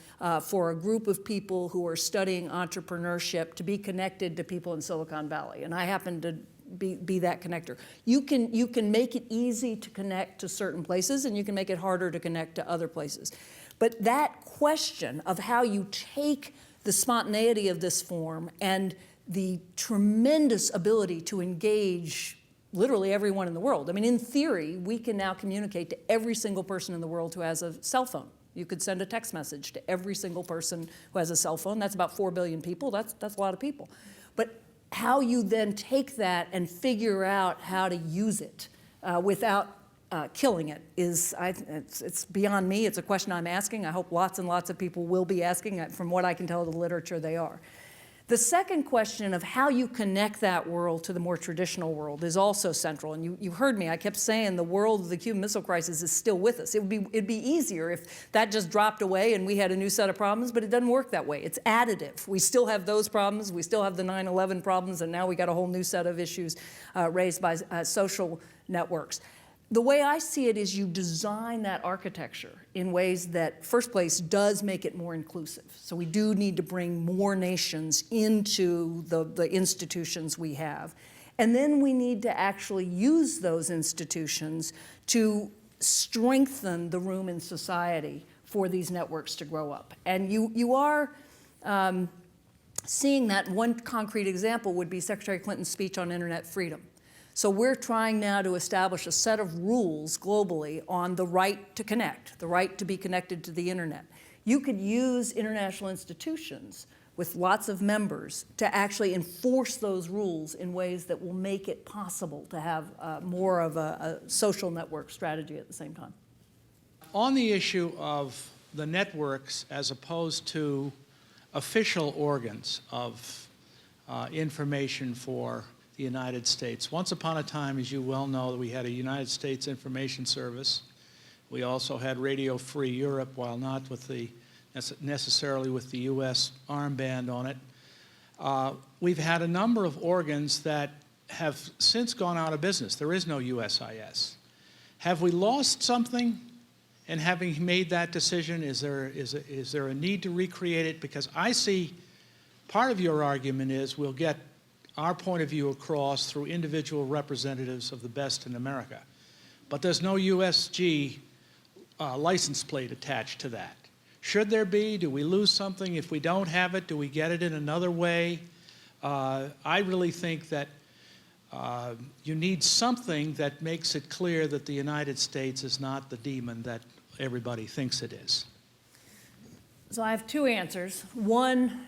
[SPEAKER 1] for a group of people who are studying entrepreneurship to be connected to people in Silicon Valley. And I happen to be that connector. You can make it easy to connect to certain places, and you can make it harder to connect to other places. But that question of how you take the spontaneity of this form and the tremendous ability to engage literally everyone in the world. I mean, in theory, we can now communicate to every single person in the world who has a cell phone. You could send a text message to every single person who has a cell phone. That's about 4 billion people. That's a lot of people. But how you then take that and figure out how to use it without killing it is, it's beyond me. It's a question I'm asking. I hope lots and lots of people will be asking. From what I can tell of the literature, they are. The second question of how you connect that world to the more traditional world is also central. And you heard me, I kept saying the world of the Cuban Missile Crisis is still with us. It'd be easier if that just dropped away and we had a new set of problems, but it doesn't work that way. It's additive. We still have those problems. We still have the 9/11 problems, and now we got a whole new set of issues raised by social networks. The way I see it is you design that architecture in ways that, first place, does make it more inclusive. So we do need to bring more nations into the institutions we have. And then we need to actually use those institutions to strengthen the room in society for these networks to grow up. And you are seeing that. One concrete example would be Secretary Clinton's speech on internet freedom. So we're trying now to establish a set of rules globally on the right to connect, the right to be connected to the internet. You could use international institutions with lots of members to actually enforce those rules in ways that will make it possible to have more of a social network strategy at the same time.
[SPEAKER 4] On the issue of the networks as opposed to official organs of information for the United States. Once upon a time, as you well know, we had a United States Information Service. We also had Radio Free Europe, while not with necessarily with the U.S. armband on it. We've had a number of organs that have since gone out of business. There is no USIS. Have we lost something? And having made that decision, is there a need to recreate it? Because I see part of your argument is we'll get our point of view across through individual representatives of the best in America. But there's no USG license plate attached to that. Should there be? Do we lose something? If we don't have it, do we get it in another way? I really think that you need something that makes it clear that the United States is not the demon that everybody thinks it is.
[SPEAKER 1] So I have two answers. One,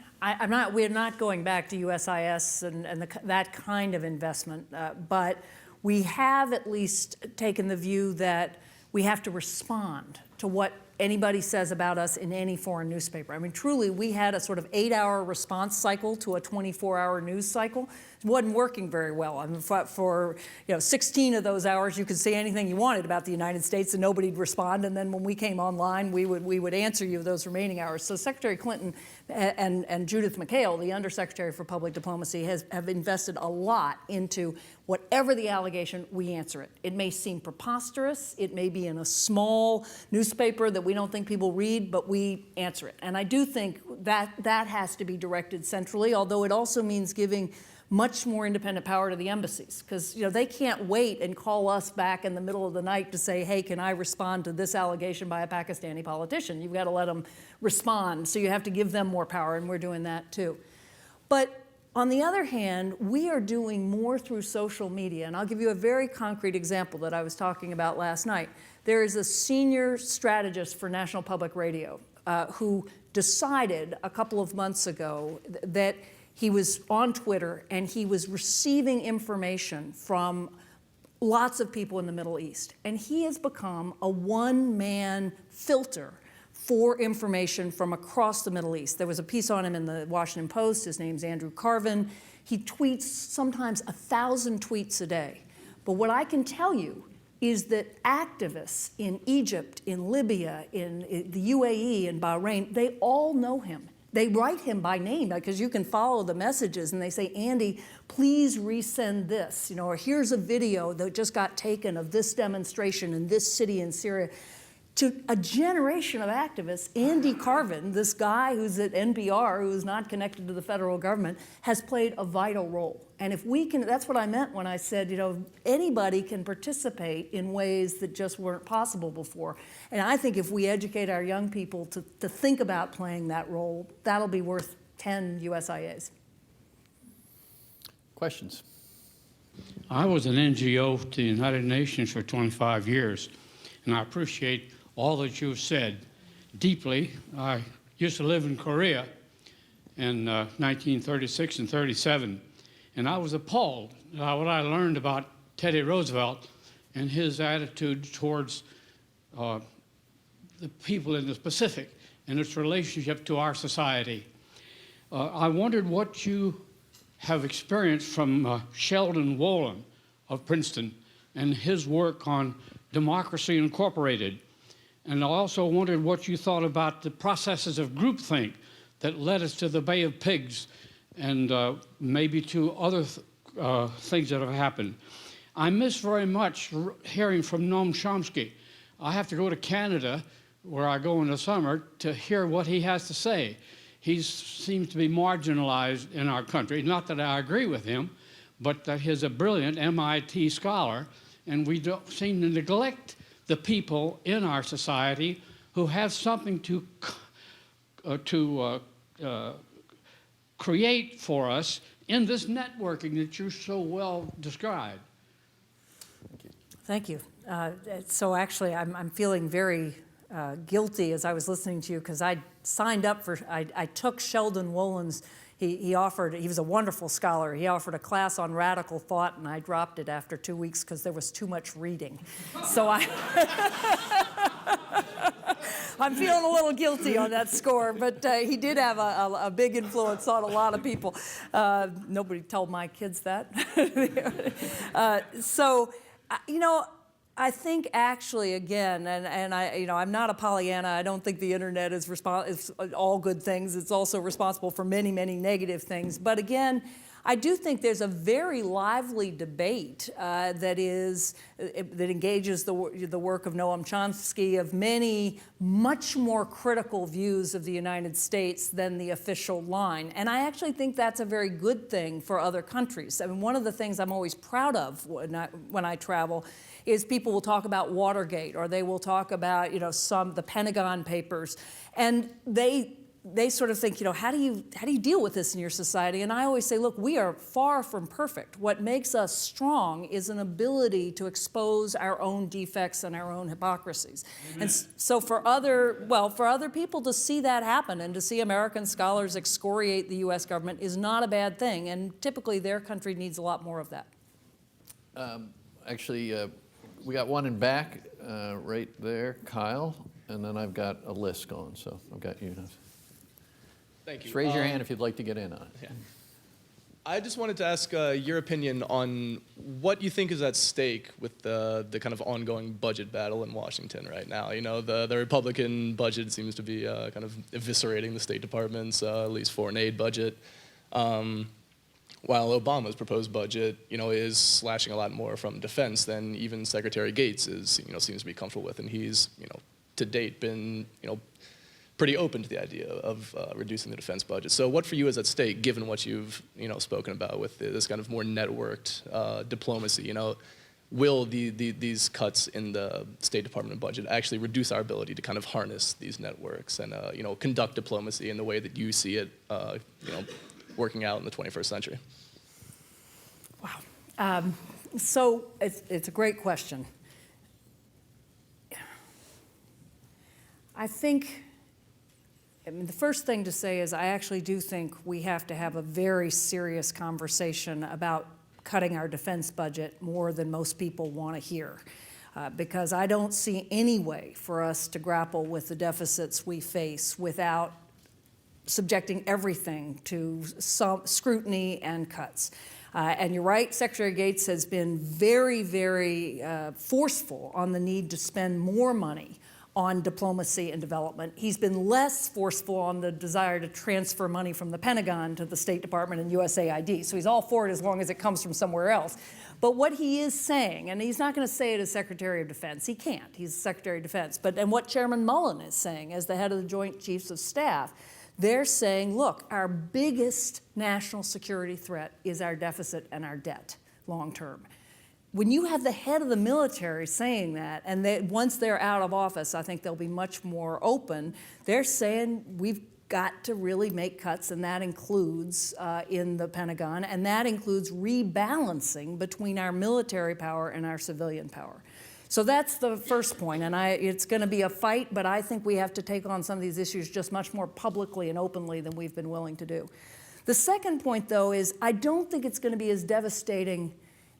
[SPEAKER 1] we're not going back to USIS and that kind of investment, but we have at least taken the view that we have to respond to what anybody says about us in any foreign newspaper. I mean, truly, we had a sort of 8-hour response cycle to a 24-hour news cycle. It wasn't working very well. I mean, for 16 of those hours, you could say anything you wanted about the United States and nobody'd respond. And then when we came online, we would answer you those remaining hours. So Secretary Clinton and Judith McHale, the Undersecretary for Public Diplomacy, have invested a lot into whatever the allegation, we answer it. It may seem preposterous. It may be in a small newspaper that we don't think people read, but we answer it. And I do think that has to be directed centrally, although it also means giving much more independent power to the embassies, because they can't wait and call us back in the middle of the night to say, hey, can I respond to this allegation by a Pakistani politician? You've got to let them respond, so you have to give them more power, and we're doing that too. But on the other hand, we are doing more through social media, and I'll give you a very concrete example that I was talking about last night. There is a senior strategist for National Public Radio who decided a couple of months ago that he was on Twitter and he was receiving information from lots of people in the Middle East. And he has become a one-man filter for information from across the Middle East. There was a piece on him in the Washington Post. His name's Andrew Carvin. He tweets sometimes 1,000 tweets a day. But what I can tell you is that activists in Egypt, in Libya, in the UAE, in Bahrain, they all know him. They write him by name because you can follow the messages and they say, Andy, please resend this, or here's a video that just got taken of this demonstration in this city in Syria. To a generation of activists, Andy Carvin, this guy who's at NPR, who's not connected to the federal government, has played a vital role. And if we can, that's what I meant when I said, anybody can participate in ways that just weren't possible before. And I think if we educate our young people to think about playing that role, that'll be worth 10 USIAs.
[SPEAKER 3] Questions?
[SPEAKER 5] I was an NGO to the United Nations for 25 years, and I appreciate all that you've said deeply. I used to live in Korea in 1936 and 37, and I was appalled by what I learned about Teddy Roosevelt and his attitude towards the people in the Pacific and its relationship to our society. I wondered what you have experienced from Sheldon Wolin of Princeton and his work on Democracy Incorporated. And I also wondered what you thought about the processes of groupthink that led us to the Bay of Pigs and maybe to other things that have happened. I miss very much hearing from Noam Chomsky. I have to go to Canada, where I go in the summer, to hear what he has to say. He seems to be marginalized in our country. Not that I agree with him, but that he's a brilliant MIT scholar, and we don't seem to neglect the people in our society who have something to create for us in this networking that you so well described.
[SPEAKER 1] Thank you. So actually, I'm feeling very guilty as I was listening to you, because I signed up for, I took Sheldon Wolin's, he was a wonderful scholar. He offered a class on radical thought, and I dropped it after 2 weeks because there was too much reading. So I'm feeling a little guilty on that score, but he did have a big influence on a lot of people. Nobody told my kids that. I think actually, again, and I'm not a Pollyanna. I don't think the internet is all good things. It's also responsible for many, many negative things. But again, I do think there's a very lively debate that engages the work of Noam Chomsky, of many much more critical views of the United States than the official line. And I actually think that's a very good thing for other countries. I mean, one of the things I'm always proud of when I travel is people will talk about Watergate, or they will talk about the Pentagon Papers, and they they sort of think, how do you deal with this in your society? And I always say, look, we are far from perfect. What makes us strong is an ability to expose our own defects and our own hypocrisies. And so for other people to see that happen and to see American scholars excoriate the U.S. government is not a bad thing. And typically their country needs a lot more of that.
[SPEAKER 3] Actually, we got one in back right there, Kyle, and then I've got a list going, so I've got you.
[SPEAKER 6] Thank you.
[SPEAKER 3] Just raise your hand if you'd like to get in on it.
[SPEAKER 6] Yeah. I just wanted to ask your opinion on what you think is at stake with the kind of ongoing budget battle in Washington right now. The Republican budget seems to be kind of eviscerating the State Department's at least foreign aid budget, while Obama's proposed budget, is slashing a lot more from defense than even Secretary Gates seems to be comfortable with, and he's, to date been, pretty open to the idea of reducing the defense budget. So what for you is at stake, given what you've spoken about with this kind of more networked diplomacy? Will these cuts in the State Department budget actually reduce our ability to kind of harness these networks and conduct diplomacy in the way that you see it working out in the 21st century?
[SPEAKER 1] Wow. So it's a great question. The first thing to say is I actually do think we have to have a very serious conversation about cutting our defense budget more than most people want to hear, because I don't see any way for us to grapple with the deficits we face without subjecting everything to some scrutiny and cuts. And you're right, Secretary Gates has been very, very forceful on the need to spend more money on diplomacy and development. He's been less forceful on the desire to transfer money from the Pentagon to the State Department and USAID. So he's all for it as long as it comes from somewhere else. But what he is saying, and he's not going to say it as Secretary of Defense, he can't, he's Secretary of Defense, and what Chairman Mullen is saying as the head of the Joint Chiefs of Staff, they're saying, look, our biggest national security threat is our deficit and our debt long term. When you have the head of the military saying that, and once they're out of office, I think they'll be much more open. They're saying we've got to really make cuts, and that includes in the Pentagon, and that includes rebalancing between our military power and our civilian power. So that's the first point, and it's going to be a fight, but I think we have to take on some of these issues just much more publicly and openly than we've been willing to do. The second point, though, is I don't think it's going to be as devastating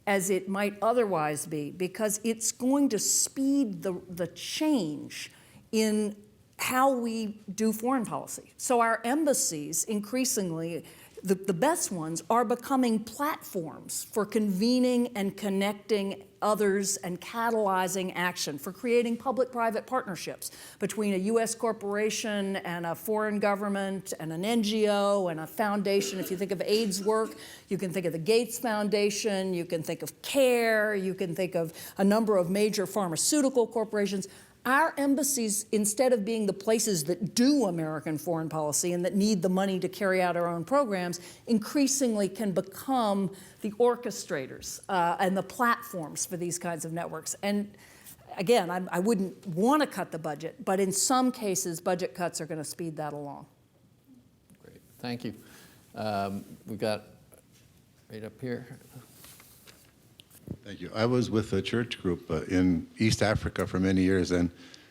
[SPEAKER 1] as it might otherwise be, because it's going to speed the change in how we do foreign policy. So our embassies, increasingly, the best ones, are becoming platforms for convening and connecting others and catalyzing action, for creating public-private partnerships between a U.S. corporation and a foreign government and an NGO and a foundation. If you think of AIDS work, you can think of the Gates Foundation, you can think of CARE, you can think of a number of major pharmaceutical corporations. Our embassies, instead of being the places that do American foreign policy and that need the money to carry out our own programs, increasingly can become the orchestrators and the platforms for these kinds of networks. And again, I wouldn't want to cut the budget, but in some cases, budget cuts are going to speed that along.
[SPEAKER 3] Great, thank you. We've got right up here.
[SPEAKER 7] Thank you. I was with a church group in East Africa for many years, and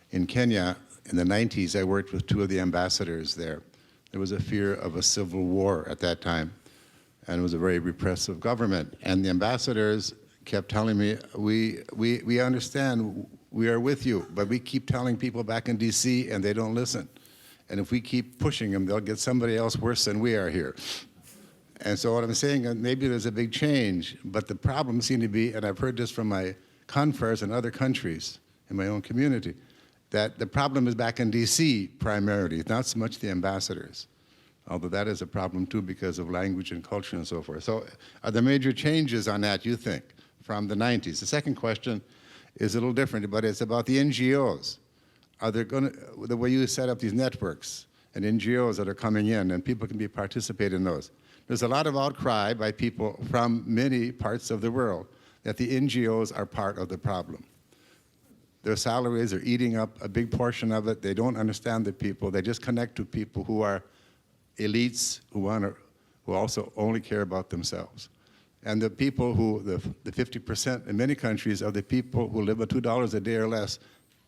[SPEAKER 7] in Kenya in the 90s, I worked with two of the ambassadors there. There was a fear of a civil war at that time, and it was a very repressive government. And the ambassadors kept telling me, we understand, we are with you, but we keep telling people back in DC and they don't listen. And if we keep pushing them, they'll get somebody else worse than we are here. And so what I'm saying, maybe there's a big change, but the problem seemed to be, and I've heard this from my conference in other countries, in my own community, that the problem is back in DC primarily, not so much the ambassadors, although that is a problem too because of language and culture and so forth. So are there major changes on that, you think, from the 90s? The second question is a little different, but it's about the NGOs. Are there going to, the way you set up these networks and NGOs that are coming in and people can participate in those. There's a lot of outcry by people from many parts of the world that the NGOs are part of the problem. Their salaries are eating up a big portion of it. They don't understand the people. They just connect to people who are elites, who also only care about themselves. And the people who, the 50% in many countries are the people who live on $2 a day or less,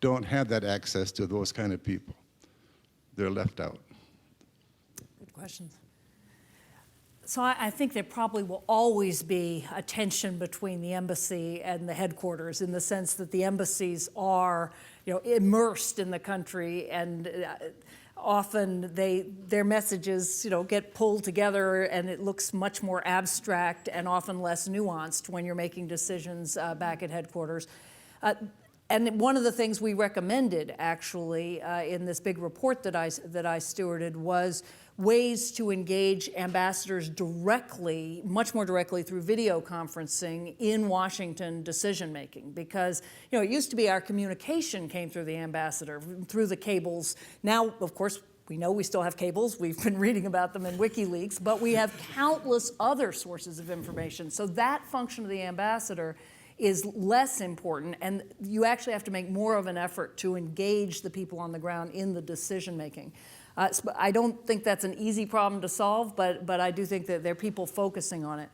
[SPEAKER 7] don't have that access to those kind of people. They're left out.
[SPEAKER 1] Good questions. So I think there probably will always be a tension between the embassy and the headquarters, in the sense that the embassies are, immersed in the country, and often their messages, get pulled together, and it looks much more abstract and often less nuanced when you're making decisions back at headquarters. And one of the things we recommended, actually, in this big report that I stewarded, was ways to engage ambassadors directly, much more directly, through video conferencing in Washington decision-making. Because, it used to be our communication came through the ambassador, through the cables. Now, of course, we know we still have cables. We've been reading about them in WikiLeaks, but we have countless other sources of information. So that function of the ambassador is less important, and you actually have to make more of an effort to engage the people on the ground in the decision-making. I don't think that's an easy problem to solve, but I do think that there are people focusing on it.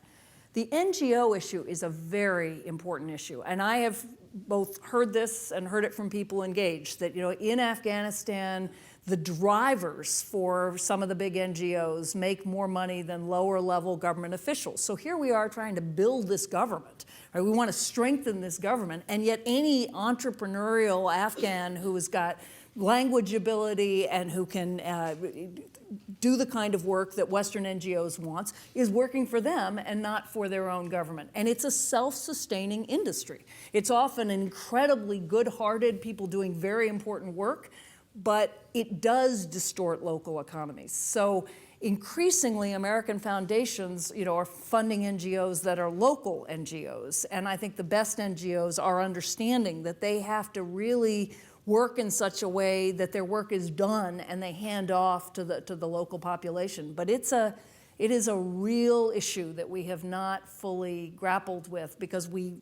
[SPEAKER 1] The NGO issue is a very important issue, and I have both heard this and heard it from people engaged, that in Afghanistan, the drivers for some of the big NGOs make more money than lower-level government officials. So here we are trying to build this government. Right? We want to strengthen this government, and yet any entrepreneurial Afghan who has got language ability and who can do the kind of work that Western NGOs wants is working for them and not for their own government. And it's a self-sustaining industry. It's often incredibly good-hearted people doing very important work, but it does distort local economies. So increasingly, American foundations, are funding NGOs that are local NGOs. And I think the best NGOs are understanding that they have to really work in such a way that their work is done and they hand off to the local population. But it is a real issue that we have not fully grappled with, because we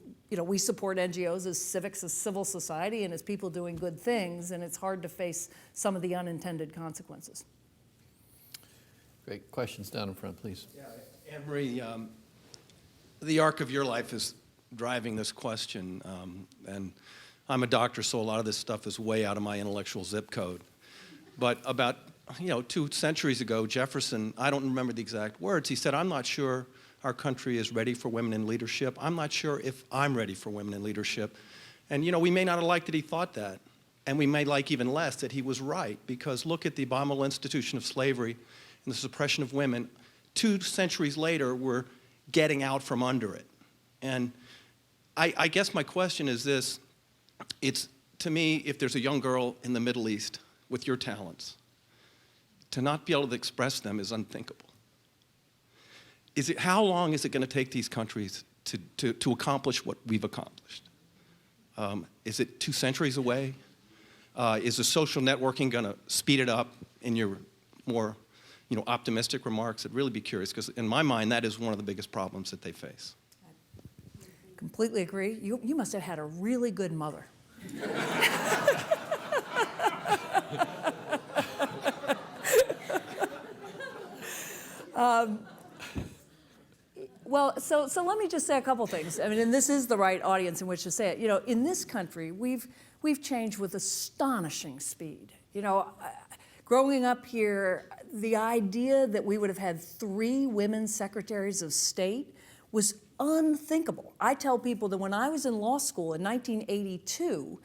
[SPEAKER 1] support NGOs as civics, as civil society, and as people doing good things, and it's hard to face some of the unintended consequences.
[SPEAKER 3] Great. Questions down in front, please.
[SPEAKER 8] Yeah, Anne-Marie, the arc of your life is driving this question, and I'm a doctor, so a lot of this stuff is way out of my intellectual zip code. But about 2 centuries ago, Jefferson, I don't remember the exact words, he said, "I'm not sure our country is ready for women in leadership. I'm not sure if I'm ready for women in leadership." And we may not have liked that he thought that, and we may like even less that he was right, because look at the abominable institution of slavery and the suppression of women. 2 centuries later, we're getting out from under it. And I guess my question is this. It's, to me, if there's a young girl in the Middle East with your talents, to not be able to express them is unthinkable. How long is it going to take these countries to accomplish what we've accomplished? Is it 2 centuries away? Is the social networking going to speed it up? In your more optimistic remarks, I'd really be curious, because in my mind, that is one of the biggest problems that they face.
[SPEAKER 1] Completely agree. You must have had a really good mother. Well, so let me just say a couple things. I mean, and this is the right audience in which to say it. In this country, we've changed with astonishing speed. Growing up here, the idea that we would have had 3 women secretaries of state was unthinkable. I tell people that when I was in law school in 1982,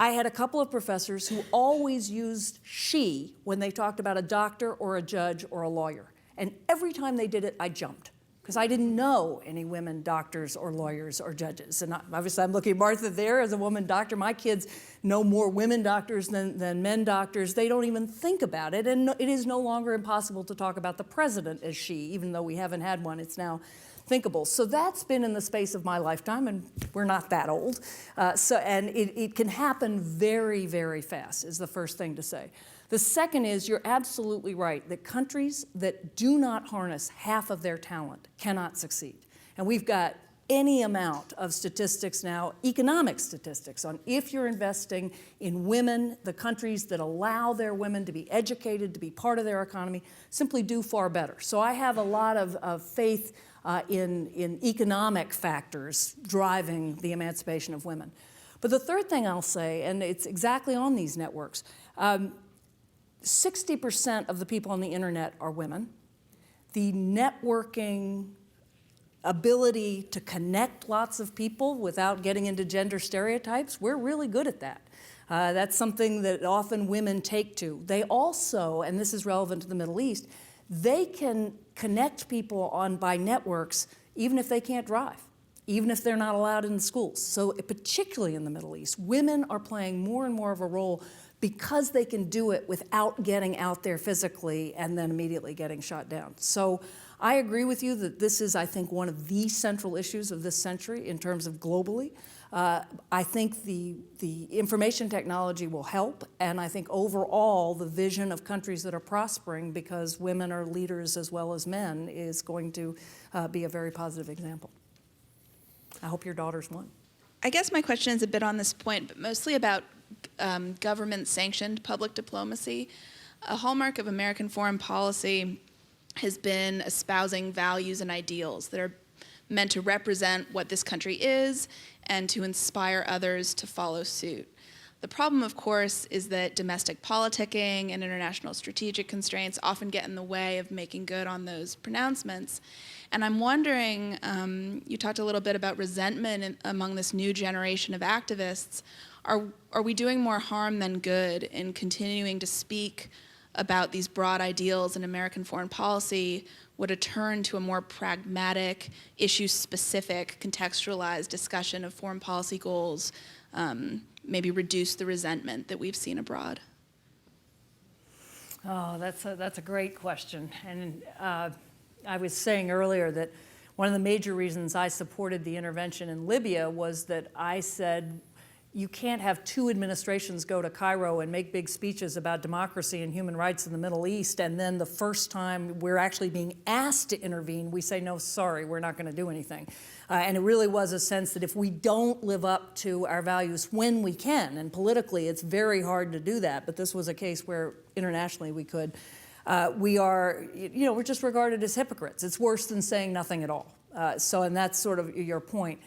[SPEAKER 1] I had a couple of professors who always used she when they talked about a doctor or a judge or a lawyer. And every time they did it, I jumped, because I didn't know any women doctors or lawyers or judges. And obviously I'm looking at Martha there as a woman doctor. My kids know more women doctors than men doctors. They don't even think about it. And it is no longer impossible to talk about the president as she, even though we haven't had one. It's now thinkable. So that's been in the space of my lifetime, and we're not that old. And it can happen very, very fast, is the first thing to say. The second is, you're absolutely right, that countries that do not harness half of their talent cannot succeed. And we've got any amount of statistics now, economic statistics, on if you're investing in women, the countries that allow their women to be educated, to be part of their economy, simply do far better. So I have a lot of faith in economic factors driving the emancipation of women. But the third thing I'll say, and it's exactly on these networks, 60% of the people on the internet are women. The networking ability to connect lots of people without getting into gender stereotypes, we're really good at that. That's something that often women take to. They also, and this is relevant to the Middle East, they can connect people by networks even if they can't drive, even if they're not allowed in the schools. So particularly in the Middle East, women are playing more and more of a role because they can do it without getting out there physically and then immediately getting shot down. So I agree with you that this is, I think, one of the central issues of this century in terms of globally. I think the information technology will help, and I think overall the vision of countries that are prospering because women are leaders as well as men is going to be a very positive example. I hope your daughter's one.
[SPEAKER 9] I guess my question is a bit on this point, but mostly about government-sanctioned public diplomacy. A hallmark of American foreign policy has been espousing values and ideals that are meant to represent what this country is and to inspire others to follow suit. The problem, of course, is that domestic politicking and international strategic constraints often get in the way of making good on those pronouncements. And I'm wondering, you talked a little bit about resentment among this new generation of activists. Are we doing more harm than good in continuing to speak about these broad ideals in American foreign policy? Would a turn to a more pragmatic, issue-specific, contextualized discussion of foreign policy goals maybe reduce the resentment that we've seen abroad?
[SPEAKER 1] Oh, that's a great question. And I was saying earlier that one of the major reasons I supported the intervention in Libya was that I said, you can't have two administrations go to Cairo and make big speeches about democracy and human rights in the Middle East, and then the first time we're actually being asked to intervene, we say, no, sorry, we're not going to do anything. And it really was a sense that if we don't live up to our values when we can, and politically it's very hard to do that, but this was a case where internationally we could, we're just regarded as hypocrites. It's worse than saying nothing at all. And that's sort of your point.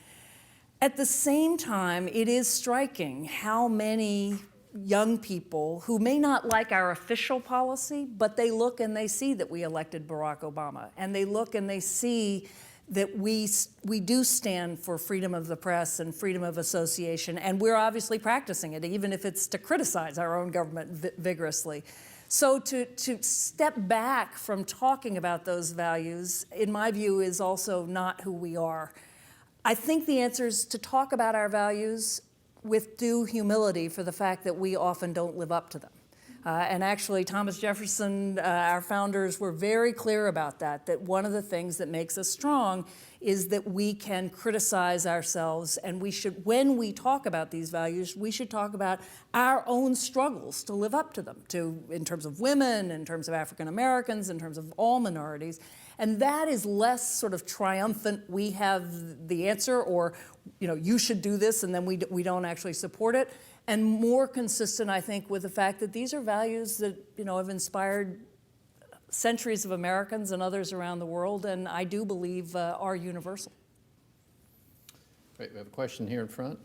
[SPEAKER 1] At the same time, it is striking how many young people who may not like our official policy, but they look and they see that we elected Barack Obama, and they look and they see that we do stand for freedom of the press and freedom of association, and we're obviously practicing it, even if it's to criticize our own government vigorously. So to step back from talking about those values, in my view, is also not who we are. I think the answer is to talk about our values with due humility for the fact that we often don't live up to them. And actually, Thomas Jefferson, our founders, were very clear about that one of the things that makes us strong is that we can criticize ourselves, and we should, when we talk about these values, we should talk about our own struggles to live up to them, in terms of women, in terms of African Americans, in terms of all minorities. And that is less sort of triumphant, we have the answer, or you should do this, and then we don't actually support it, and more consistent, I think, with the fact that these are values that have inspired centuries of Americans and others around the world, and I do believe are universal.
[SPEAKER 3] Great, we have a question here in front.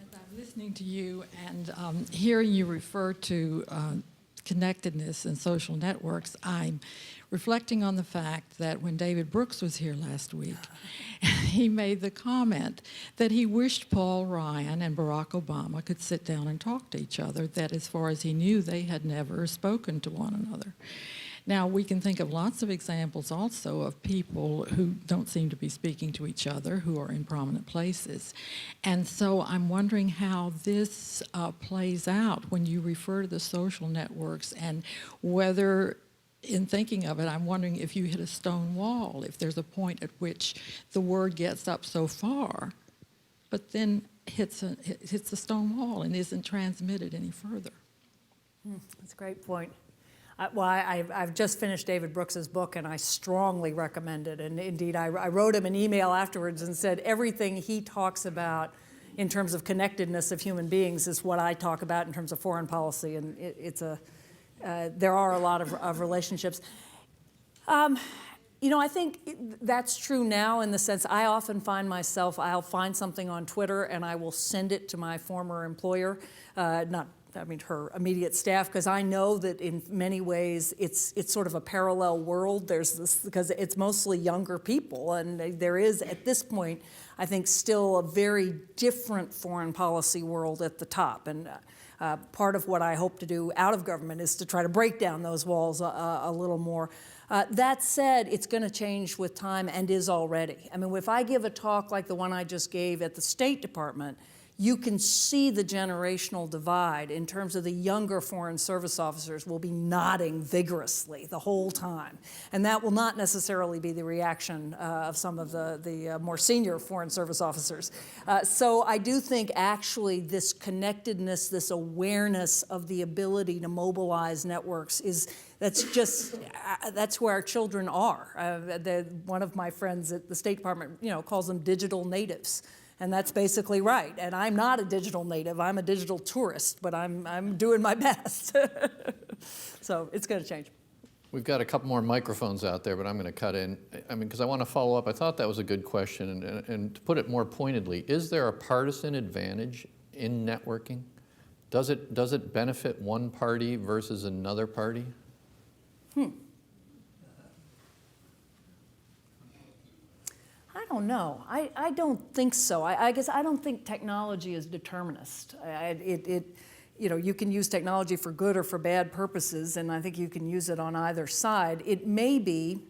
[SPEAKER 10] As I'm listening to you and hearing you refer to connectedness and social networks, I'm reflecting on the fact that when David Brooks was here last week, he made the comment that he wished Paul Ryan and Barack Obama could sit down and talk to each other, that as far as he knew, they had never spoken to one another. Now, we can think of lots of examples also of people who don't seem to be speaking to each other, who are in prominent places. And so I'm wondering how this plays out when you refer to the social networks, and whether, in thinking of it, I'm wondering if you hit a stone wall, if there's a point at which the word gets up so far, but then hits a stone wall and isn't transmitted any further.
[SPEAKER 1] That's a great point. I've just finished David Brooks's book, and I strongly recommend it. And indeed, I wrote him an email afterwards and said everything he talks about in terms of connectedness of human beings is what I talk about in terms of foreign policy. And there are a lot of relationships. I think that's true now in the sense I often find myself, I'll find something on Twitter and I will send it to my former employer, her immediate staff, because I know that in many ways it's sort of a parallel world. There's this, because it's mostly younger people, and there is, at this point, I think still a very different foreign policy world at the top. And part of what I hope to do out of government is to try to break down those walls a little more. That said, it's going to change with time and is already. I mean, if I give a talk like the one I just gave at the State Department, you can see the generational divide in terms of the younger Foreign Service officers will be nodding vigorously the whole time. And that will not necessarily be the reaction of some of the more senior Foreign Service officers. So I do think actually this connectedness, this awareness of the ability to mobilize networks that's where our children are. One of my friends at the State Department, calls them digital natives. And that's basically right. And I'm not a digital native. I'm a digital tourist, but I'm doing my best. So it's going to change.
[SPEAKER 3] We've got a couple more microphones out there, but I'm going to cut in. Because I want to follow up. I thought that was a good question. And to put it more pointedly, is there a partisan advantage in networking? Does it benefit one party versus another party?
[SPEAKER 1] I don't know. I don't think so. I guess I don't think technology is determinist. You can use technology for good or for bad purposes, and I think you can use it on either side. It may be,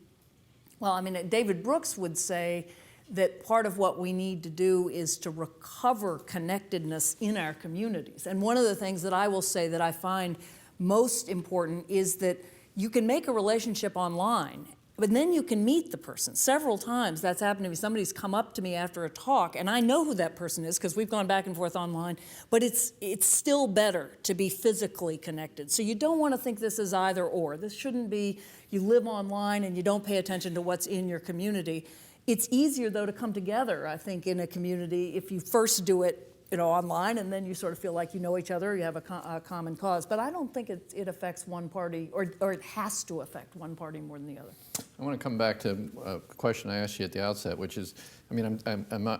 [SPEAKER 1] David Brooks would say that part of what we need to do is to recover connectedness in our communities. And one of the things that I will say that I find most important is that you can make a relationship online, but then you can meet the person. Several times that's happened to me. Somebody's come up to me after a talk, and I know who that person is because we've gone back and forth online, but it's still better to be physically connected. So you don't want to think this is either or. This shouldn't be you live online and you don't pay attention to what's in your community. It's easier, though, to come together, I think, in a community if you first do it online, and then you sort of feel like you know each other, you have a common cause. But I don't think it affects one party, or it has to affect one party more than the other.
[SPEAKER 3] I want to come back to a question I asked you at the outset, which is, I'm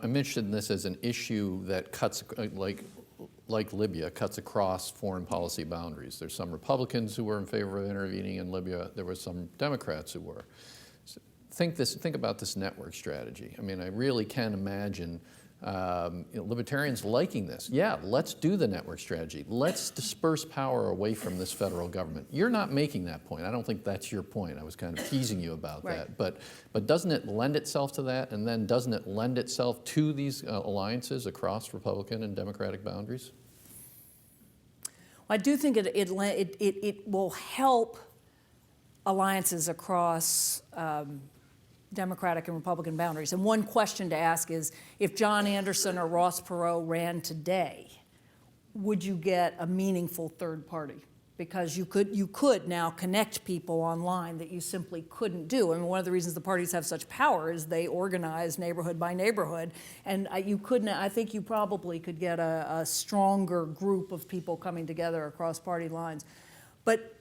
[SPEAKER 3] interested in this as an issue that cuts, like Libya, cuts across foreign policy boundaries. There's some Republicans who were in favor of intervening in Libya. There were some Democrats who were. So think about this network strategy. I really can imagine libertarians liking this. Yeah, let's do the network strategy. Let's disperse power away from this federal government. You're not making that point. I don't think that's your point. I was kind of teasing you about that. But doesn't it lend itself to that? And then doesn't it lend itself to these alliances across Republican and Democratic boundaries?
[SPEAKER 1] Well, I do think it will help alliances across Democratic and Republican boundaries. And one question to ask is, if John Anderson or Ross Perot ran today, would you get a meaningful third party? Because you could now connect people online that you simply couldn't do. One of the reasons the parties have such power is they organize neighborhood by neighborhood, and I think you probably could get a stronger group of people coming together across party lines. But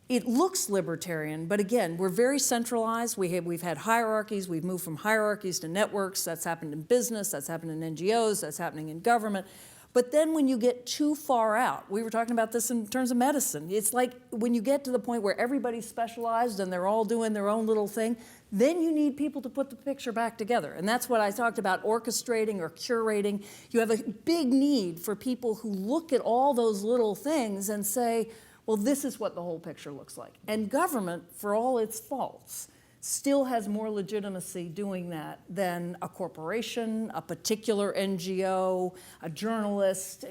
[SPEAKER 1] it looks libertarian, but again, we're very centralized. We've had hierarchies. We've moved from hierarchies to networks. That's happened in business. That's happened in NGOs. That's happening in government. But then when you get too far out, we were talking about this in terms of medicine. It's like when you get to the point where everybody's specialized and they're all doing their own little thing, then you need people to put the picture back together. And that's what I talked about, orchestrating or curating. You have a big need for people who look at all those little things and say, well, this is what the whole picture looks like. And government, for all its faults, still has more legitimacy doing that than a corporation, a particular NGO, a journalist,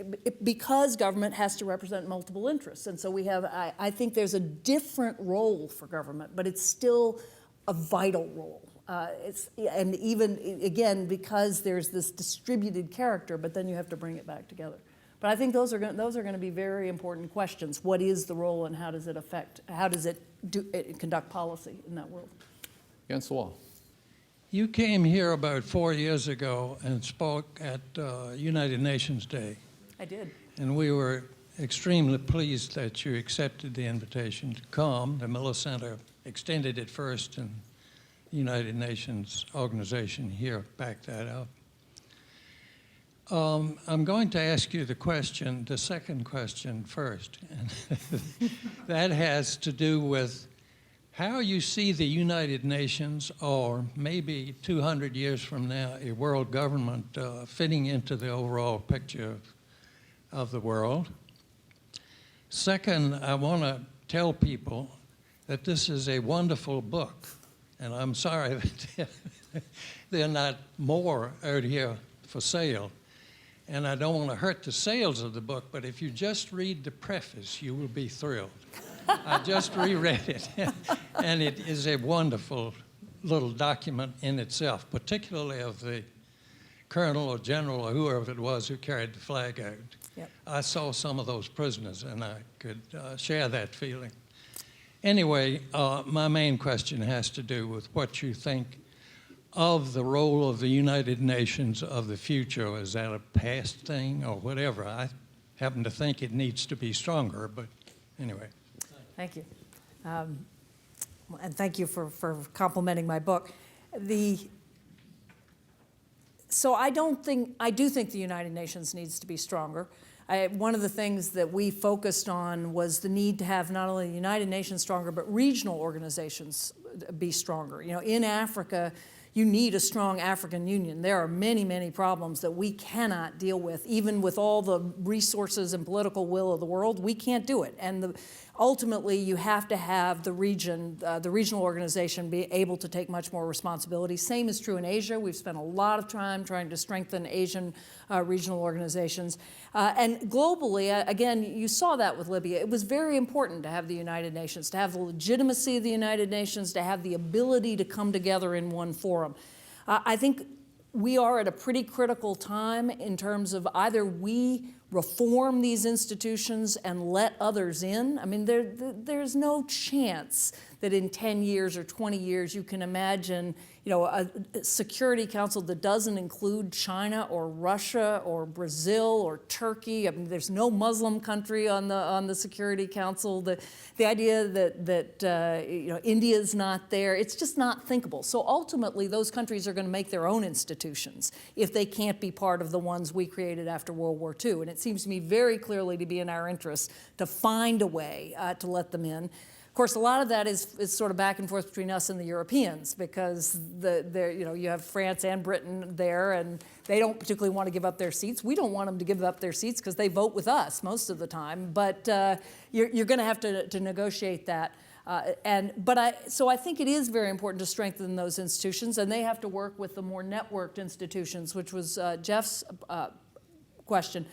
[SPEAKER 1] because government has to represent multiple interests. And so I think there's a different role for government, but it's still a vital role. And even, again, because there's this distributed character, but then you have to bring it back together. But I think those are going to be very important questions. What is the role, and how does it conduct policy in that world?
[SPEAKER 3] Against the wall.
[SPEAKER 11] You came here about 4 years ago and spoke at United Nations Day.
[SPEAKER 1] I did.
[SPEAKER 11] And we were extremely pleased that you accepted the invitation to come. The Miller Center extended it first, and the United Nations organization here backed that up. I'm going to ask you the second question first. That has to do with how you see the United Nations, or maybe 200 years from now, a world government fitting into the overall picture of the world. Second, I want to tell people that this is a wonderful book, and I'm sorry that there are not more out here for sale. And I don't want to hurt the sales of the book, but if you just read the preface, you will be thrilled. I just reread it, and it is a wonderful little document in itself, particularly of the colonel or general or whoever it was who carried the flag out. Yep. I saw some of those prisoners, and I could share that feeling. Anyway, my main question has to do with what you think of the role of the United Nations of the future. Is that a past thing or whatever? I happen to think it needs to be stronger, but anyway.
[SPEAKER 1] Thank you. And thank you for complimenting my book. So I do think the United Nations needs to be stronger. One of the things that we focused on was the need to have not only the United Nations stronger, but regional organizations be stronger. You know, in Africa, you need a strong African Union. There are many, many problems that we cannot deal with. Even with all the resources and political will of the world, we can't do it. And ultimately, you have to have the regional organization be able to take much more responsibility. Same is true in Asia. We've spent a lot of time trying to strengthen Asian regional organizations. And globally, again, you saw that with Libya. It was very important to have the United Nations, to have the legitimacy of the United Nations, to have the ability to come together in one forum. I think we are at a pretty critical time in terms of either we reform these institutions and let others in. I mean, there's no chance that in 10 years or 20 years you can imagine, you know, a Security Council that doesn't include China or Russia or Brazil or Turkey. I mean, there's no Muslim country on the Security Council. The idea that you know, India's not there, it's just not thinkable. So ultimately, those countries are going to make their own institutions if they can't be part of the ones we created after World War II. And it seems to me very clearly to be in our interest to find a way to let them in. Of course, a lot of that is sort of back and forth between us and the Europeans, because you know, you have France and Britain there, and they don't particularly want to give up their seats. We don't want them to give up their seats because they vote with us most of the time. But you're going to have to negotiate that. So I think it is very important to strengthen those institutions, and they have to work with the more networked institutions, which was Jeff's question.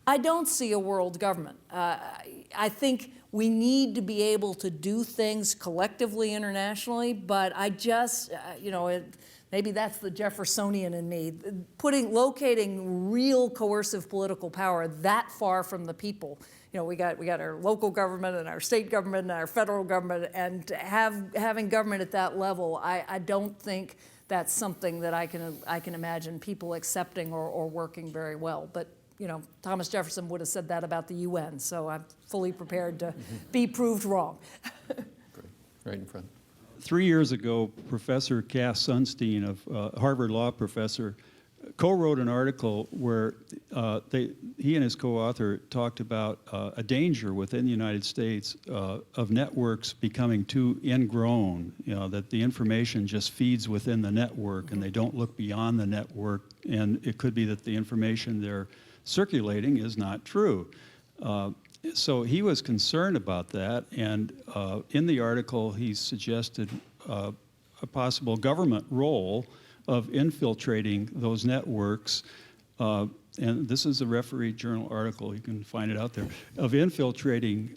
[SPEAKER 1] I don't see a world government. I think we need to be able to do things collectively internationally, but I just, you know, maybe that's the Jeffersonian in me, locating real coercive political power that far from the people. You know, we got our local government and our state government and our federal government, and having government at that level, I don't think that's something that I can imagine people accepting or working very well. But you know, Thomas Jefferson would have said that about the UN, so I'm fully prepared to be proved wrong.
[SPEAKER 3] Great. Right in front.
[SPEAKER 12] 3 years ago, Professor Cass Sunstein, of Harvard Law professor, co-wrote an article where he and his co-author talked about a danger within the United States of networks becoming too ingrown, you know, that the information just feeds within the network and they don't look beyond the network, and it could be that the information they're circulating is not true. So he was concerned about that, and in the article he suggested a possible government role of infiltrating those networks, and this is a Referee Journal article, you can find it out there, of infiltrating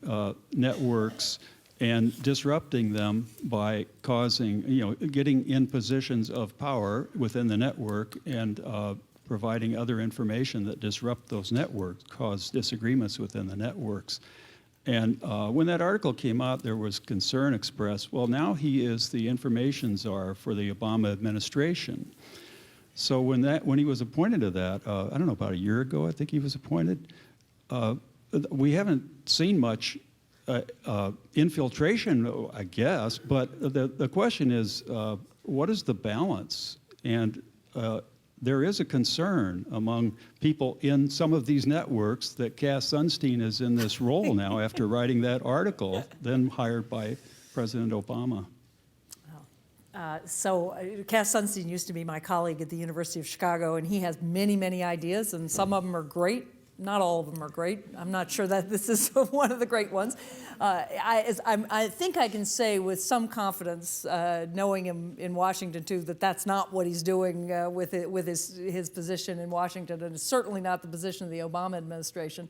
[SPEAKER 12] networks and disrupting them by causing, you know, getting in positions of power within the network and providing other information that disrupt those networks, cause disagreements within the networks. And when that article came out, there was concern expressed, well, now he is the information czar for the Obama administration. So when he was appointed to that, I don't know, about a year ago, I think he was appointed, we haven't seen much infiltration, I guess, but the question is, what is the balance? And there is a concern among people in some of these networks that Cass Sunstein is in this role now after writing that article, then hired by President Obama.
[SPEAKER 1] Cass Sunstein used to be my colleague at the University of Chicago, and he has many, many ideas, and some of them are great. Not all of them are great. I'm not sure that this is one of the great ones. I think I can say with some confidence, knowing him in Washington too, that that's not what he's doing with his position in Washington, and it's certainly not the position of the Obama administration.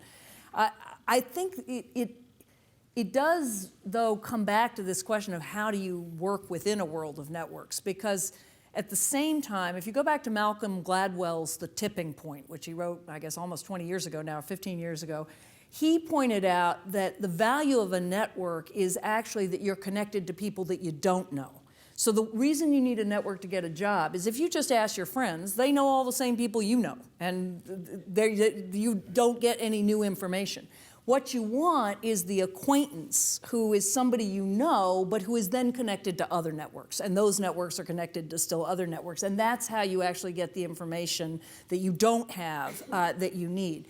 [SPEAKER 1] I think it does, though, come back to this question of how do you work within a world of networks, because at the same time, if you go back to Malcolm Gladwell's The Tipping Point, which he wrote, I guess, almost 20 years ago now, 15 years ago, he pointed out that the value of a network is actually that you're connected to people that you don't know. So the reason you need a network to get a job is if you just ask your friends, they know all the same people you know, and you don't get any new information. What you want is the acquaintance who is somebody you know, but who is then connected to other networks. And those networks are connected to still other networks. And that's how you actually get the information that you don't have that you need.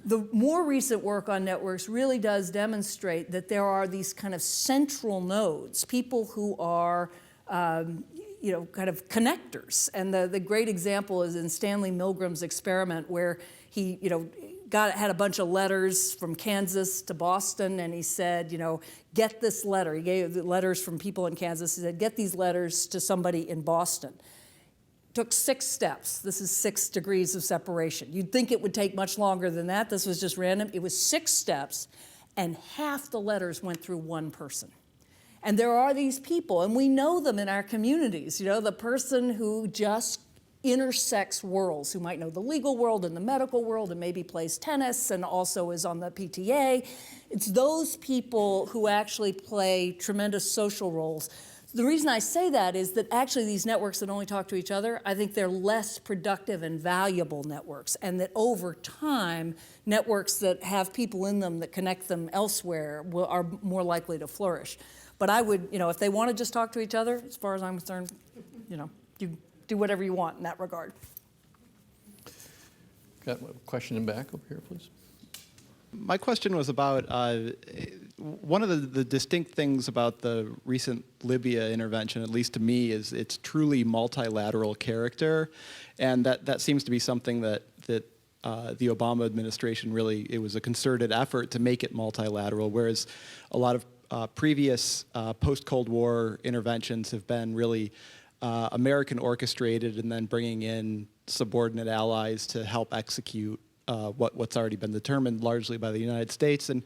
[SPEAKER 1] The more recent work on networks really does demonstrate that there are these kind of central nodes, people who are kind of connectors. And the great example is in Stanley Milgram's experiment, where he had a bunch of letters from Kansas to Boston, and he said, get this letter. He gave the letters from people in Kansas. He said, get these letters to somebody in Boston. Took 6 steps. This is 6 degrees of separation. You'd think it would take much longer than that. This was just random. It was 6 steps, and half the letters went through one person. And there are these people, and we know them in our communities, the person who just intersects worlds, who might know the legal world and the medical world and maybe plays tennis and also is on the PTA. It's those people who actually play tremendous social roles. The reason I say that is that actually these networks that only talk to each other, I think they're less productive and valuable networks, and that over time, networks that have people in them that connect them elsewhere are more likely to flourish. But I would, if they want to just talk to each other, as far as I'm concerned, you do whatever you want in that regard.
[SPEAKER 3] Got a question in back over here, please.
[SPEAKER 6] My question was about one of the distinct things about the recent Libya intervention, at least to me, is its truly multilateral character, and that seems to be something that the Obama administration really, it was a concerted effort to make it multilateral, whereas a lot of previous post-Cold War interventions have been really American orchestrated and then bringing in subordinate allies to help execute what's already been determined largely by the United States. And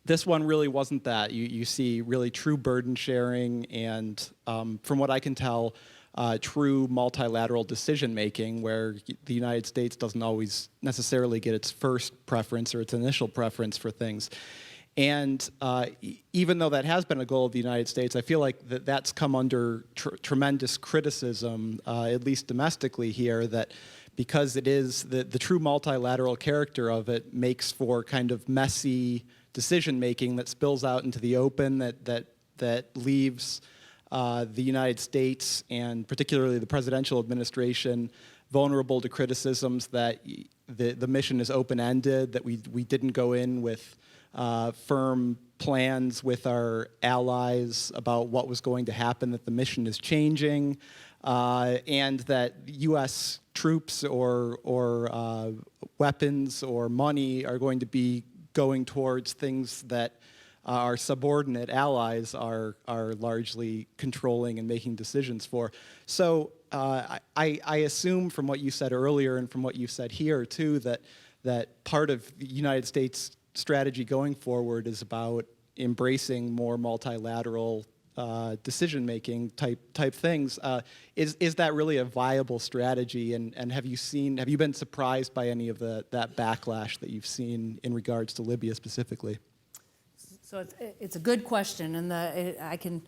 [SPEAKER 6] this one really wasn't that. You see really true burden sharing and, from what I can tell, true multilateral decision making, where the United States doesn't always necessarily get its first preference or its initial preference for things. And even though that has been a goal of the United States, I feel like that's come under tremendous criticism, at least domestically here, that because it is the true multilateral character of it makes for kind of messy decision-making that spills out into the open, that leaves the United States and particularly the presidential administration vulnerable to criticisms that the mission is open-ended, that we didn't go in with firm plans with our allies about what was going to happen, that the mission is changing, and that U.S. troops or weapons or money are going to be going towards things that our subordinate allies are largely controlling and making decisions for. So I assume from what you said earlier and from what you said here too that part of the United States strategy going forward is about embracing more multilateral
[SPEAKER 13] decision-making type things. Is that really a viable strategy? And have you been surprised by any of that backlash that you've seen in regards to Libya specifically?
[SPEAKER 1] So it's a good question, and I can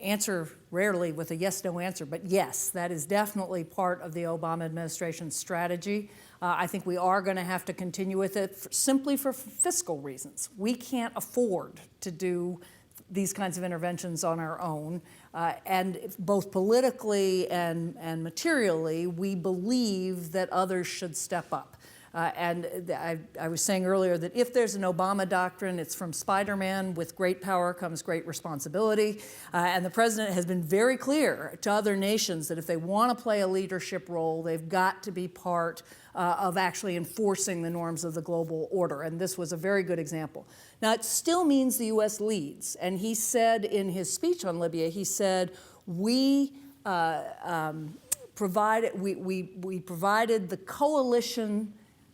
[SPEAKER 1] answer rarely with a yes/no answer, but yes, that is definitely part of the Obama administration's strategy. I think we are going to have to continue with it simply for fiscal reasons. We can't afford to do these kinds of interventions on our own, and both politically and materially, we believe that others should step up. And I was saying earlier that if there's an Obama doctrine, it's from Spider-Man: with great power comes great responsibility. And the president has been very clear to other nations that if they want to play a leadership role, they've got to be part of actually enforcing the norms of the global order. And this was a very good example. Now, it still means the U.S. leads. And he said in his speech on Libya, he said, we provided the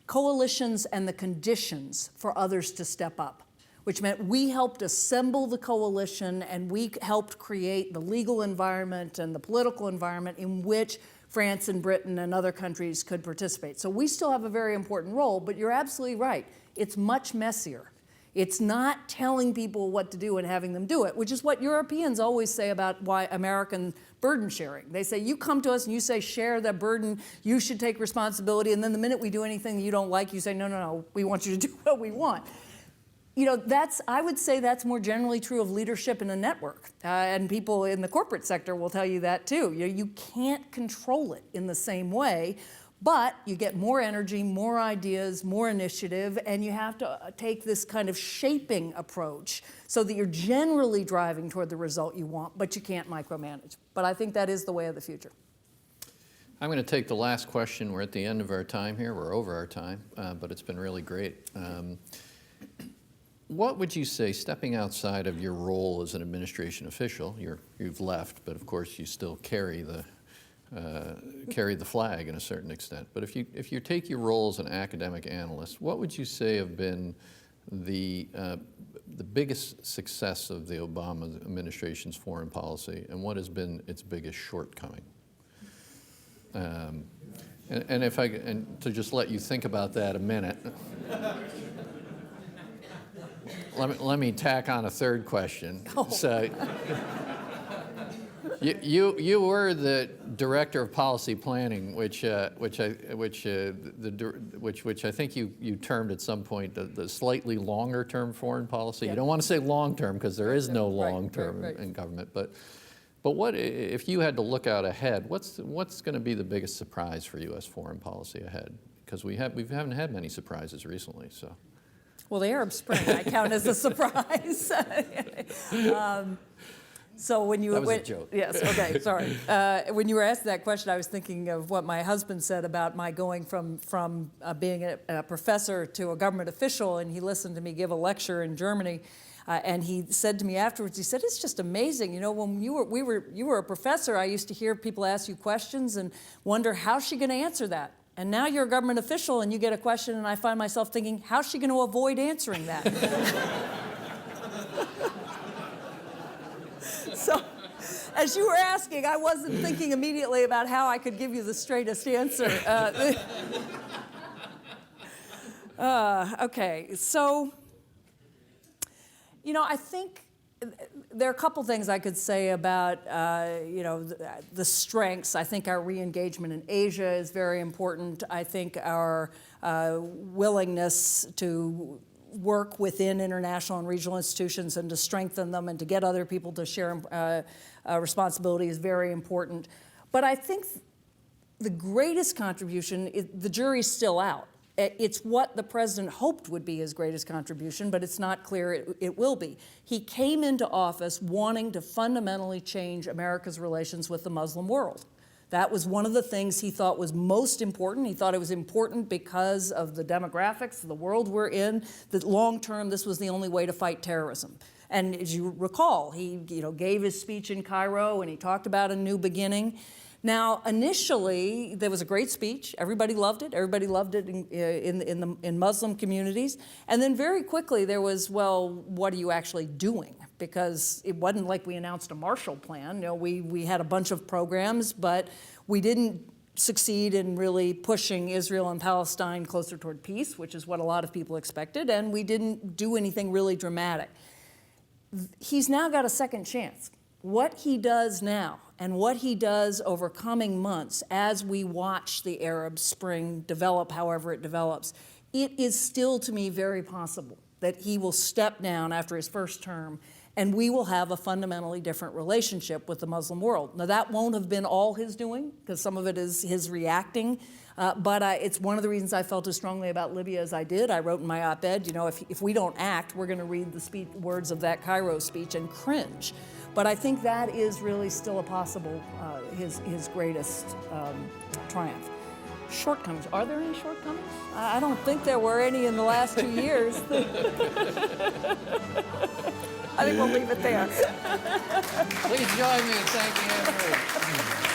[SPEAKER 1] coalitions and the conditions for others to step up, which meant we helped assemble the coalition and we helped create the legal environment and the political environment in which France and Britain and other countries could participate. So we still have a very important role, but you're absolutely right. It's much messier. It's not telling people what to do and having them do it, which is what Europeans always say about why American burden sharing. They say, you come to us and you say, share the burden, you should take responsibility, and then the minute we do anything you don't like, you say, no, we want you to do what we want. You know, I would say that's more generally true of leadership in a network. And people in the corporate sector will tell you that too. You can't control it in the same way, but you get more energy, more ideas, more initiative, and you have to take this kind of shaping approach so that you're generally driving toward the result you want, but you can't micromanage. But I think that is the way of the future.
[SPEAKER 3] I'm going to take the last question. We're at the end of our time here. We're over our time, but it's been really great. What would you say, stepping outside of your role as an administration official, you've left, but of course you still carry the flag in a certain extent. But if you take your role as an academic analyst, what would you say have been the biggest success of the Obama administration's foreign policy, and what has been its biggest shortcoming? And to just let you think about that a minute. Let me tack on a third question. Oh. So, you were the director of policy planning, which I think you termed at some point the slightly longer term foreign policy. Yeah. You don't want to say long term because there is no long term in government. But what if you had to look out ahead? What's going to be the biggest surprise for U.S. foreign policy ahead? Because we haven't had many surprises recently. So.
[SPEAKER 1] Well, the Arab Spring I count as a surprise. So when you
[SPEAKER 3] that was a joke.
[SPEAKER 1] Yes, okay, sorry. When you were asked that question, I was thinking of what my husband said about my going from being a professor to a government official, and he listened to me give a lecture in Germany, and he said to me afterwards, he said, "It's just amazing. You know, when you were a professor, I used to hear people ask you questions and wonder how's she going to answer that." And now you're a government official and you get a question and I find myself thinking, how's she going to avoid answering that? So, as you were asking, I wasn't thinking immediately about how I could give you the straightest answer. Okay, so, you know, I think there are a couple things I could say about, the strengths. I think our re-engagement in Asia is very important. I think our willingness to work within international and regional institutions and to strengthen them and to get other people to share responsibility is very important. But I think the greatest contribution, the jury's still out. It's what the president hoped would be his greatest contribution, but it's not clear it will be. He came into office wanting to fundamentally change America's relations with the Muslim world. That was one of the things he thought was most important. He thought it was important because of the demographics of the world we're in, that long term this was the only way to fight terrorism. And as you recall, he gave his speech in Cairo and he talked about a new beginning. Now, initially, there was a great speech. Everybody loved it. Everybody loved it in Muslim communities. And then very quickly there was, well, what are you actually doing? because it wasn't like we announced a Marshall Plan. You know, we had a bunch of programs, but we didn't succeed in really pushing Israel and Palestine closer toward peace, which is what a lot of people expected, and we didn't do anything really dramatic. He's now got a second chance. What he does now and what he does over coming months as we watch the Arab Spring develop however it develops, it is still to me very possible that he will step down after his first term and we will have a fundamentally different relationship with the Muslim world. Now, that won't have been all his doing, because some of it is his reacting, but it's one of the reasons I felt as strongly about Libya as I did. I wrote in my op-ed, you know, if we don't act, we're going to read the words of that Cairo speech and cringe. But I think that is really still a possible, his greatest triumph. Shortcomings. Are there any shortcomings? I don't think there were any in the last 2 years. I think we'll leave it there.
[SPEAKER 3] Please join me in thanking Anne Marie.